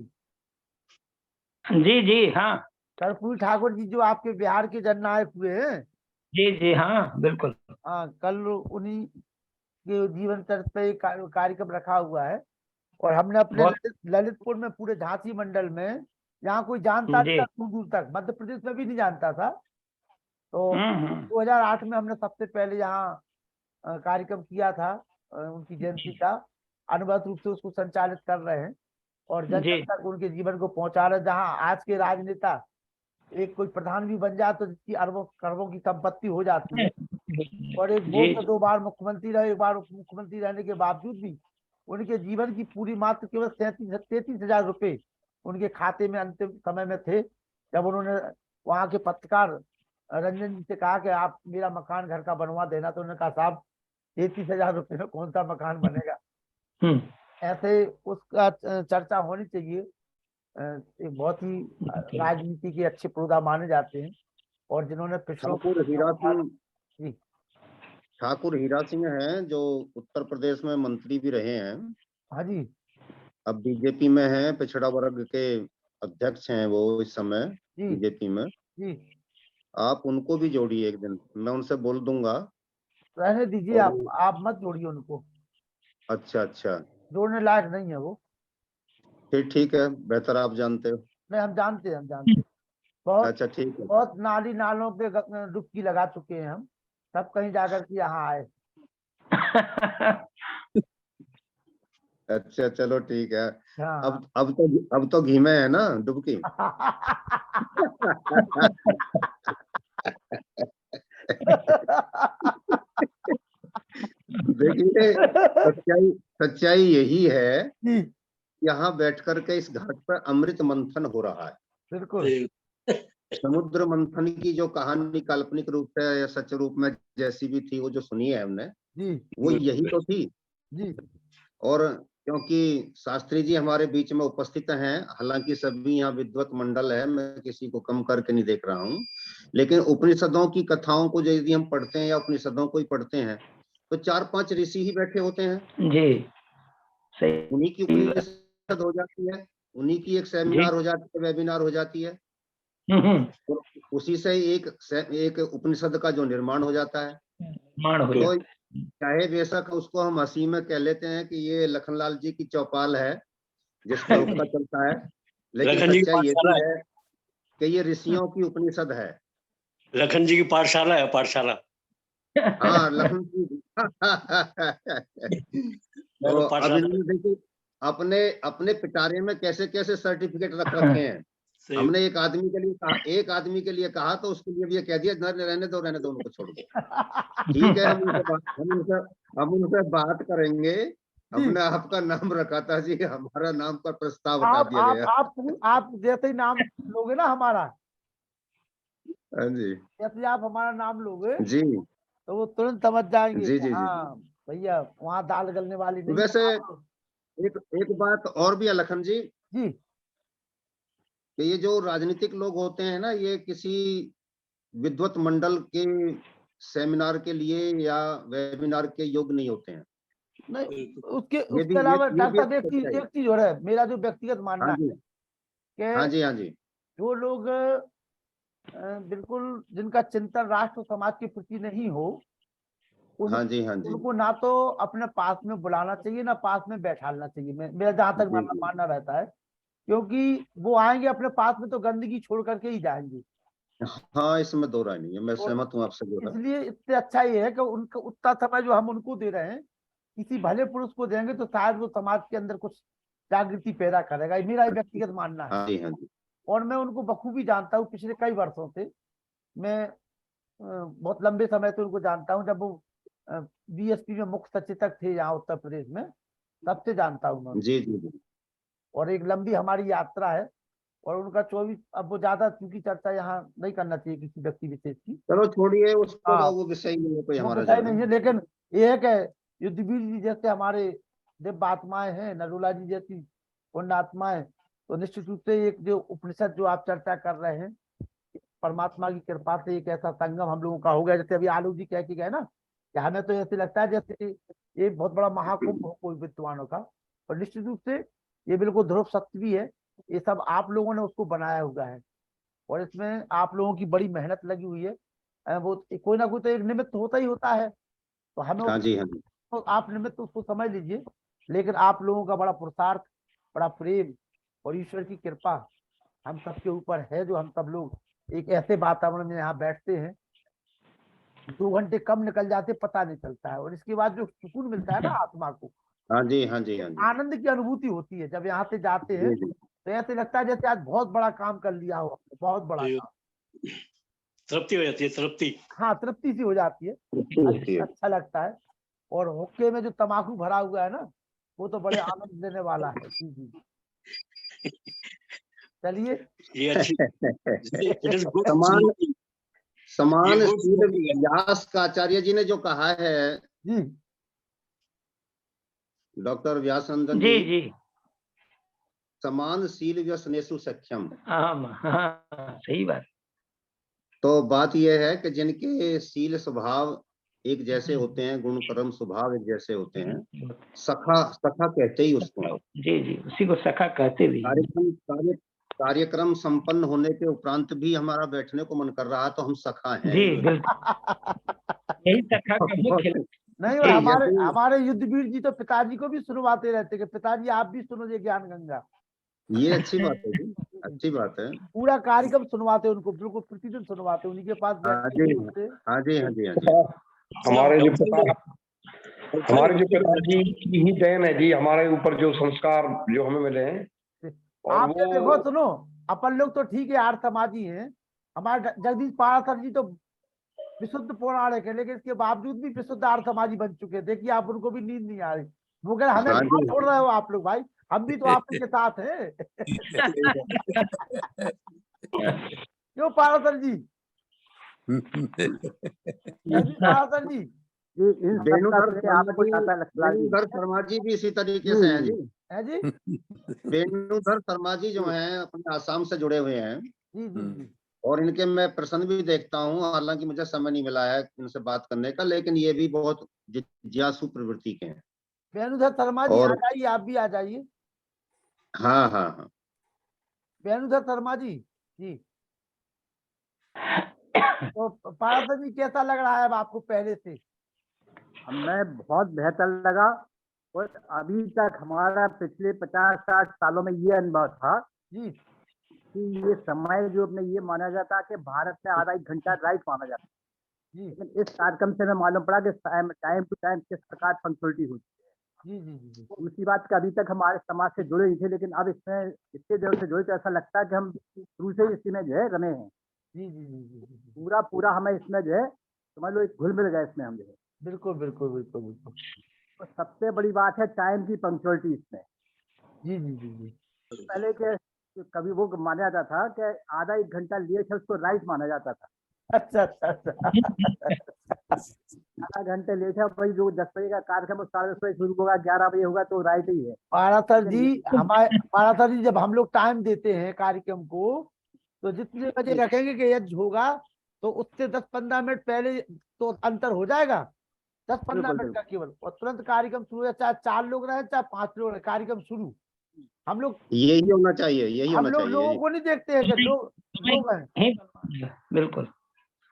जी जी हाँ कर्पूरी ठाकुर जी जो आपके बिहार के जननायक हुए हैं। जी जी हाँ बिल्कुल। हाँ, कल उन्हीं के जीवन चरित्र पे एक कार्यक्रम रखा हुआ है और हमने अपने बहुत ललितपुर में पूरे झांसी मंडल में, यहाँ कोई जानता नहीं जी था, दूर दूर तक मध्य प्रदेश में भी नहीं जानता था। तो हम्म। 2008 में हमने सबसे पहले यहाँ कार्यक्रम किया था उनकी जयंती का। अनुबंध रूप से उसको संचालित कर रहे हैं और जन जी जन तक उनके जीवन को पहुंचा रहे हैं। जहाँ आज के राजनेता एक कोई प्रधान भी बन जाए तो जिसकी अरबों करोड़ों की संपत्ति हो जाती है और एक जी वो तो 2 बार मुख्यमंत्री रहे, 1 बार उप मुख्यमंत्री रहने के बावजूद भी उनके जीवन की पूरी मात्र केवल 33,000 रुपए उनके खाते में अंतिम समय में थे। जब उन्होंने वहां के पत्रकार रंजन जी से कहा कि आप मेरा मकान घर का बनवा देना, तो उन्होंने कहा साहब 33,000 रुपए में कौन सा मकान बनेगा। ऐसे उसका चर्चा होनी चाहिए। एक बहुत ही राजनीति के अच्छे प्रोदा माने जाते हैं और जिन्होंने पिछड़ों ठाकुर हीरा सिंह हैं जो उत्तर प्रदेश में मंत्री भी रहे हैं। हाँ जी, अब बीजेपी में हैं, पिछड़ा वर्ग के अध्यक्ष हैं वो इस समय बीजेपी में। जी आप उनको भी जोड़िए एक दिन, मैं उनसे बोल दूंगा। रहने दीजिए, आप मत जोड़िए उनको। अच्छा अच्छा, जोड़ने लायक नहीं है वो। फिर ठीक है, बेहतर आप जानते हो। नहीं, हम जानते हैं बहुत। अच्छा ठीक है। बहुत नाली नालों पे डुबकी लगा चुके हैं हम, तब कहीं जाकर के यहाँ आए। अच्छा चलो ठीक है। हाँ। अब तो घी में है ना डुबकी। देखिए सच्चाई यही है, यहाँ बैठ करके इस घाट पर अमृत मंथन हो रहा है। बिल्कुल। समुद्र मंथन की जो कहानी काल्पनिक रूप से या सच रूप में जैसी भी थी, वो जो सुनी है हमने, वो यही तो थी जी। और क्योंकि शास्त्री जी हमारे बीच में उपस्थित हैं, हालांकि सभी यहाँ विद्वत मंडल है, मैं किसी को कम करके नहीं देख रहा हूँ, लेकिन उपनिषदों की कथाओं को यदि हम पढ़ते हैं या उपनिषदों को ही पढ़ते हैं तो 4-5 ऋषि ही बैठे होते हैं जी सही। उन्हीं की उपनिषद हो जाती है, उन्हीं की एक सेमिनार हो जाती है, वेबिनार हो जाती है, तो उसी से एक उपनिषद का जो निर्माण हो जाता है। तो चाहे बेशक उसको हम हंसी में कह लेते हैं कि ये लखनलाल जी की चौपाल है जिस पर हुक्का चलता है, लेकिन सच्चाई ये भी है कि ये ऋषियों की उपनिषद है। लखन जी की पाठशाला है, पाठशाला। हाँ लखन जी। तो अब देखिए अपने अपने पिटारे में कैसे कैसे सर्टिफिकेट रख रखे हैं। से हमने एक आदमी के लिए कहा तो उसके लिए भी ये कह दिया रहने दो उनको छोड़ दो। ठीक है, हम उनसे बात करेंगे। हमने आपका नाम रखा था जी, हमारा नाम पर प्रस्ताव हटा दिया गया। आप जैसे ही नाम लोगे ना हमारा, हाँ जी जैसे आप हमारा नाम लोगे जी तो वो तुरंत समझ जाएंगे जी कि जी जी। हाँ भैया वहाँ दाल गलने वाली नहीं है। वैसे एक बात और भी है लखन जी, जी कि ये जो राजनीतिक लोग होते हैं ना, ये किसी विद्वत मंडल के सेमिनार के लिए या वेबिनार के योग्य नहीं होते हैं। नहीं, उसके ये भी अलावा ये डॉक्टर भी साहब एक सच्चाई है। चीज हो रहा है, मेरा जो व्यक्तिगत मानना हाँ जी है कि हाँ जी हाँ जी जो लोग बिल्कुल जिनका चिंतन राष्ट्र और समाज के प्रति नहीं हो, हाँ जी हाँ जी उनको ना तो अपने पास में बुलाना चाहिए ना पास में बैठाना चाहिए। मेरा जहां तक जी जी मानना रहता है, क्योंकि वो आएंगे अपने पास में तो गंदगी छोड़ करके ही जाएंगे। हाँ, इसमें दो राय नहीं है, मैं और सहमत हूँ आपसे जो है। इसलिए इससे अच्छा ये है कि उनका उतना समय जो हम उनको दे रहे हैं किसी भले पुरुष को देंगे तो शायद वो समाज के अंदर कुछ जागृति पैदा करेगा। ये मेरा व्यक्तिगत मानना है। हाँ जी हाँ जी और मैं उनको बखूबी जानता हूँ, पिछले कई वर्षों से मैं बहुत लंबे समय से उनको जानता हूँ। जब वो बीएसपी में मुख्य सचेतक थे यहाँ उत्तर प्रदेश में, तब से जानता हूँ मैं। जी जी जी। और एक लंबी हमारी यात्रा है और उनका 24, अब वो ज्यादा क्योंकि चर्चा यहाँ नहीं करना चाहिए किसी व्यक्ति विशेष की। चलो छोड़िए उसको, हाँ, वो विषय नहीं है कोई वो हमारा विषय जो नहीं है, लेकिन ये है कि युद्धवीर जी जैसे हमारे दिव्य आत्माएं हैं, नरोला जी जैसी पुण्य आत्माएं, तो निश्चित रूप से एक जो उपनिषद जो आप चर्चा कर रहे हैं, परमात्मा की कृपा से एक ऐसा संगम हम लोगों का हो गया। जैसे अभी आलोक जी कह के गए ना कि हमें तो ऐसे लगता है जैसे ये बहुत बड़ा महाकुंभ हो कोई विद्वानों का, और निश्चित रूप से ये बिल्कुल ध्रुव सत्य भी है। ये सब आप लोगों ने उसको बनाया हुआ है और इसमें आप लोगों की बड़ी मेहनत लगी हुई है। वो कोई ना कोई तो एक निमित्त होता ही होता है, तो हमें हाँ जी हाँ जी तो आप निमित्त उसको समझ लीजिए। लेकिन आप लोगों का बड़ा पुरुषार्थ, बड़ा प्रेम और ईश्वर की कृपा हम सबके ऊपर है, जो हम सब लोग एक ऐसे वातावरण में यहाँ बैठते हैं, 2 घंटे कम निकल जाते पता नहीं चलता है। और इसके बाद जो सुकून मिलता है ना आत्मा को, हाँ जी हाँ जी हाँ जी आनंद की अनुभूति होती है जब यहाँ से जाते हैं, जी जी। तो ऐसे लगता है जैसे आज बहुत बड़ा काम कर लिया हो, बहुत बड़ा ये काम। तृप्ति हो जाती है, तृप्ति। हाँ, तृप्ति सी हो जाती है, होती है। अच्छा लगता है। और हुक्के में जो तम्बाकू भरा हुआ है ना, वो तो बड़े आनंद देने वाला है। जी जी, चलिए। ये अच्छी it is good समान smoking. समान ये good शील smoking है। व्यास का आचार्य जी ने जो कहा है, जी डॉक्टर व्यासनंदन जी जी, जी समान शील व्यसनेषु सख्यम। हाँ, सही बात। तो बात यह है कि जिनके शील स्वभाव एक जैसे होते हैं, गुण कर्म स्वभाव एक जैसे होते हैं, सखा सखा कहते ही उसको। जी जी, उसी को सखा कहते भी हैं। कार्यक्रम संपन्न होने के उपरांत भी हमारा बैठने को मन कर रहा, तो हम सखा हैं। जी बिल्कुल, यही सखा का मुख्य नहीं, और यही है। हमारे युद्धवीर जी तो पिताजी को भी सुनवाते रहते कि पिताजी आप भी सुनो ये ज्ञान गंगा। ये अच्छी बात है जी, अच्छी बात है। पूरा कार्यक्रम सुनवाते उनको, बिल्कुल प्रतिदिन सुनवाते, उन्हीं के पास हाँ जी बैठते। हाँ जी हाँ जी हाँ जी। हमारे जो पिताजी की ही देन है जी, हमारे ऊपर जो संस्कार जो हमें मिले हैं। और आपने देखो, सुनो, अपन लोग तो ठीक है आर्य समाजी हैं, हमारे जगदीश पाराशर जी तो विशुद्ध पौराणिक है, लेकिन इसके बावजूद भी विशुद्ध आर्य समाजी बन चुके हैं। देखिए आप, उनको भी नींद नहीं आ रही, वो कह रहे हमें हाँ कहाँ जी छोड़ रहे हो आप लोग, भाई हम भी तो आप के साथ हैं। क्यों पाराशर जी, जगदीश पाराशर जी? वेणुधर शर्मा जी भी इसी तरीके से हैं जी। है जी? वेणुधर शर्मा जी जो हैं अपने आसाम से जुड़े हुए हैं, जी जी जी। और इनके मैं प्रश्न भी देखता हूँ, हालांकि मुझे समय नहीं मिला है इनसे बात करने का, लेकिन ये भी बहुत जिज्ञासु प्रवृत्ति के हैं। वेणुधर शर्मा जी आ और जाइए, आप भी आ जाइए। हाँ हाँ हाँ, वेणुधर शर्मा जी जी। तो पाराशर जी कैसा लग रहा है अब आपको पहले से? हमें बहुत बेहतर लगा, और अभी तक हमारा पिछले 50-60 सालों में ये अनुभव था जी कि ये समय जो अपने ये माना जाता कि भारत में आधा 1 घंटा राइट माना जाता है, जी। लेकिन इस कार्यक्रम से हमें मालूम पड़ा कि टाइम टू टाइम किस प्रकार पंक्चुअलिटी होती है। जी जी जी जी दूसरी बात कि अभी तक हमारे समाज से जुड़े नहीं थे, लेकिन अब इसमें इतने देर से जुड़े तो ऐसा लगता है कि हम शुरू से ही इसी में जो है रमे हैं। जी जी जी जी जी पूरा पूरा हमें इसमें जो है समझ लो एक घुल मिल गए इसमें हम जो है। बिल्कुल बिल्कुल बिल्कुल बिल्कुल। तो सबसे बड़ी बात है टाइम की पंक्चुअलिटी इसमें। जी जी जी जी पहले के कभी वो माना जाता था कि आधा 1 घंटा लेट है उसको राइट माना जाता था। अच्छा अच्छा अच्छा। आधा घंटे लेट है भाई, जो 10 बजे का कार्यक्रम वो 10:30 बजे शुरू होगा, 11 बजे होगा तो राइट ही है। पारासर जी लेकिन हमारे पारासर जी जब हम लोग टाइम देते हैं कार्यक्रम को, तो जितने बजे रखेंगे कि यज्ञ होगा तो उससे 10-15 मिनट पहले तो अंतर हो जाएगा। 10-15 बिल्कुल मिनट का बिल्कुल केवल, और तुरंत कार्यक्रम शुरू है, चाहे 4 लोग रहे चाहे 5 लोग रहे, कार्यक्रम शुरू। हम लोग यही होना चाहिए, यही होना चाहिए लोगों जी। को नहीं देखते हैं कि लोग हैं। बिल्कुल।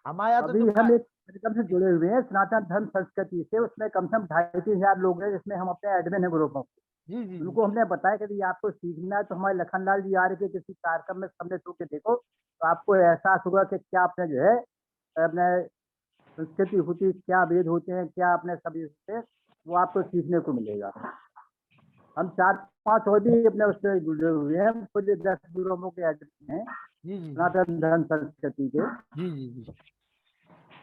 हमारे यहाँ तो अभी जो हम एक कार्यक्रम से जुड़े हुए हैं सनातन धर्म संस्कृति से, उसमें कम से कम 2,500-3 हजार लोग हैं, जिसमें हम अपने एडमिन है ग्रुपों। जी जी उनको हमने बताया कि यदि आपको सीखना है तो हमारे लखनलाल जी आ रहे थे किसी कार्यक्रम में, सामने सो के देखो तो आपको एहसास होगा कि क्या अपने जो है अपने संस्कृति होती है, क्या वेद होते हैं, क्या अपने सभी से वो आपको सीखने को मिलेगा। हम 4-5 और भी अपने उससे जुड़े हुए हैं, खुद 10 ग्रुपों के एडमिन हैं जी जी सनातन धर्म संस्कृति के। जी जी जी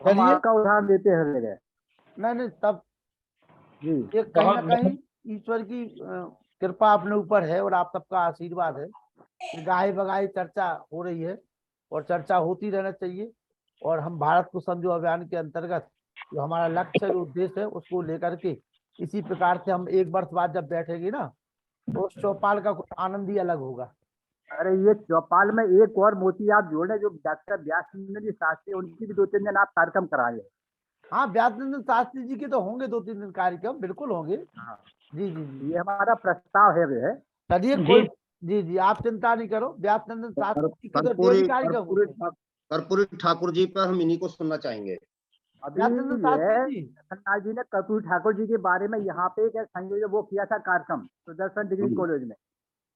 हम चलिए। आपका उदाहरण देते हैं हर जगह नहीं तब जी। ये कहीं ना कहीं ईश्वर की कृपा अपने ऊपर है और आप सबका आशीर्वाद है कि गाहे बगाहे चर्चा हो रही है, और चर्चा होती रहना चाहिए। और हम भारत को समझो अभियान के अंतर्गत जो हमारा लक्ष्य है, जो उद्देश्य है, उसको लेकर के इसी प्रकार से हम 1 वर्ष बाद जब बैठेंगे ना, तो उस चौपाल का कुछ आनंद ही अलग होगा। अरे ये चौपाल में एक और मोती आप जोड़े, जो डॉक्टर व्यासनंदन जी शास्त्री, उनकी भी 2-3 दिन आप कार्यक्रम कराए। हाँ, व्यासनंदन शास्त्री जी के तो होंगे 2-3 दिन कार्यक्रम, बिल्कुल होंगे। हाँ जी जी जी ये हमारा प्रस्ताव है वे है। चलिए कोई, जी जी आप चिंता नहीं करो, व्यासनंदन शास्त्री जी के तो डेली कार्यक्रम होते हैं। कर्पूरी ठाकुर जी पर हम इन्हीं को सुनना चाहेंगे। अभी व्यासनंदन ये शास्त्री जी लखनलाल जी ने कर्पूरी ठाकुर जी के बारे में यहाँ पे एक संयोजन वो किया था कार्यक्रम सुदर्शन डिग्री कॉलेज में,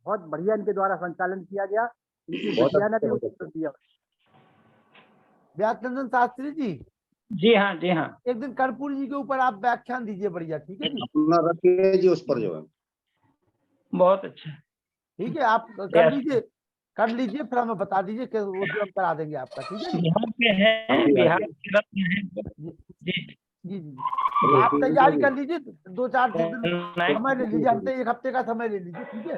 बहुत बढ़िया इनके द्वारा संचालन किया गया। इनकी बहुत बिटिया ने भी अच्छा, उत्तर दिया। व्यासनंदन शास्त्री जी जी हाँ, जी हाँ। एक दिन कर्पूरी जी के ऊपर आप व्याख्यान दीजिए, बढ़िया, ठीक है जी। अपना रखिए जी उस पर जो है। बहुत अच्छा। ठीक है, आप कर लीजिए फिर हमें बता दीजिए कि वो हम करा देंगे आपका, ठीक है जी। बिहार के हैं, बिहार के रत्न हैं। जी जी जी आप तैयारी कर लीजिए, 2-4 दिन समय ले लीजिए, हफ्ते 1 हफ्ते का समय ले लीजिए, ठीक है।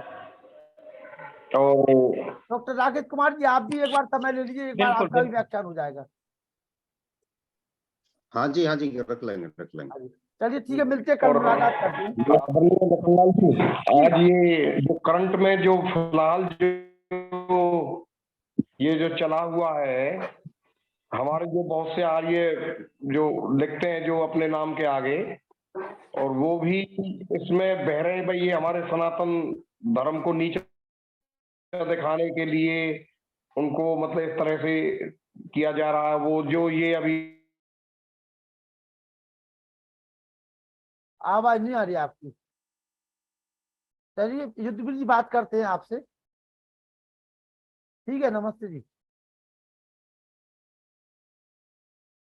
डॉक्टर राकेश कुमार जी आप भी एक बार समय ले लीजिए, एक बार बिल्कुल, आपका भी बिल्कुल। व्याख्यान हो जाएगा। हाँ जी रख लेंगे। चलिए ठीक है, मिलते हैं, कल मुलाकात करते हैं। आदरणीय लखनलाल जी, आज ये जो करंट में जो फिलहाल जो ये जो चला हुआ है, हमारे जो बहुत से आज ये जो लिखते हैं जो अपने नाम के आगे, और वो भी इसमें बह रहे हैं भाई ये हमारे सनातन धर्म को नीचा दिखाने के लिए उनको मतलब इस तरह से किया जा रहा है। वो जो ये अभी आवाज नहीं आ रही आपकी। चलिए युद्धवीर जी बात करते हैं आपसे, ठीक है, नमस्ते जी।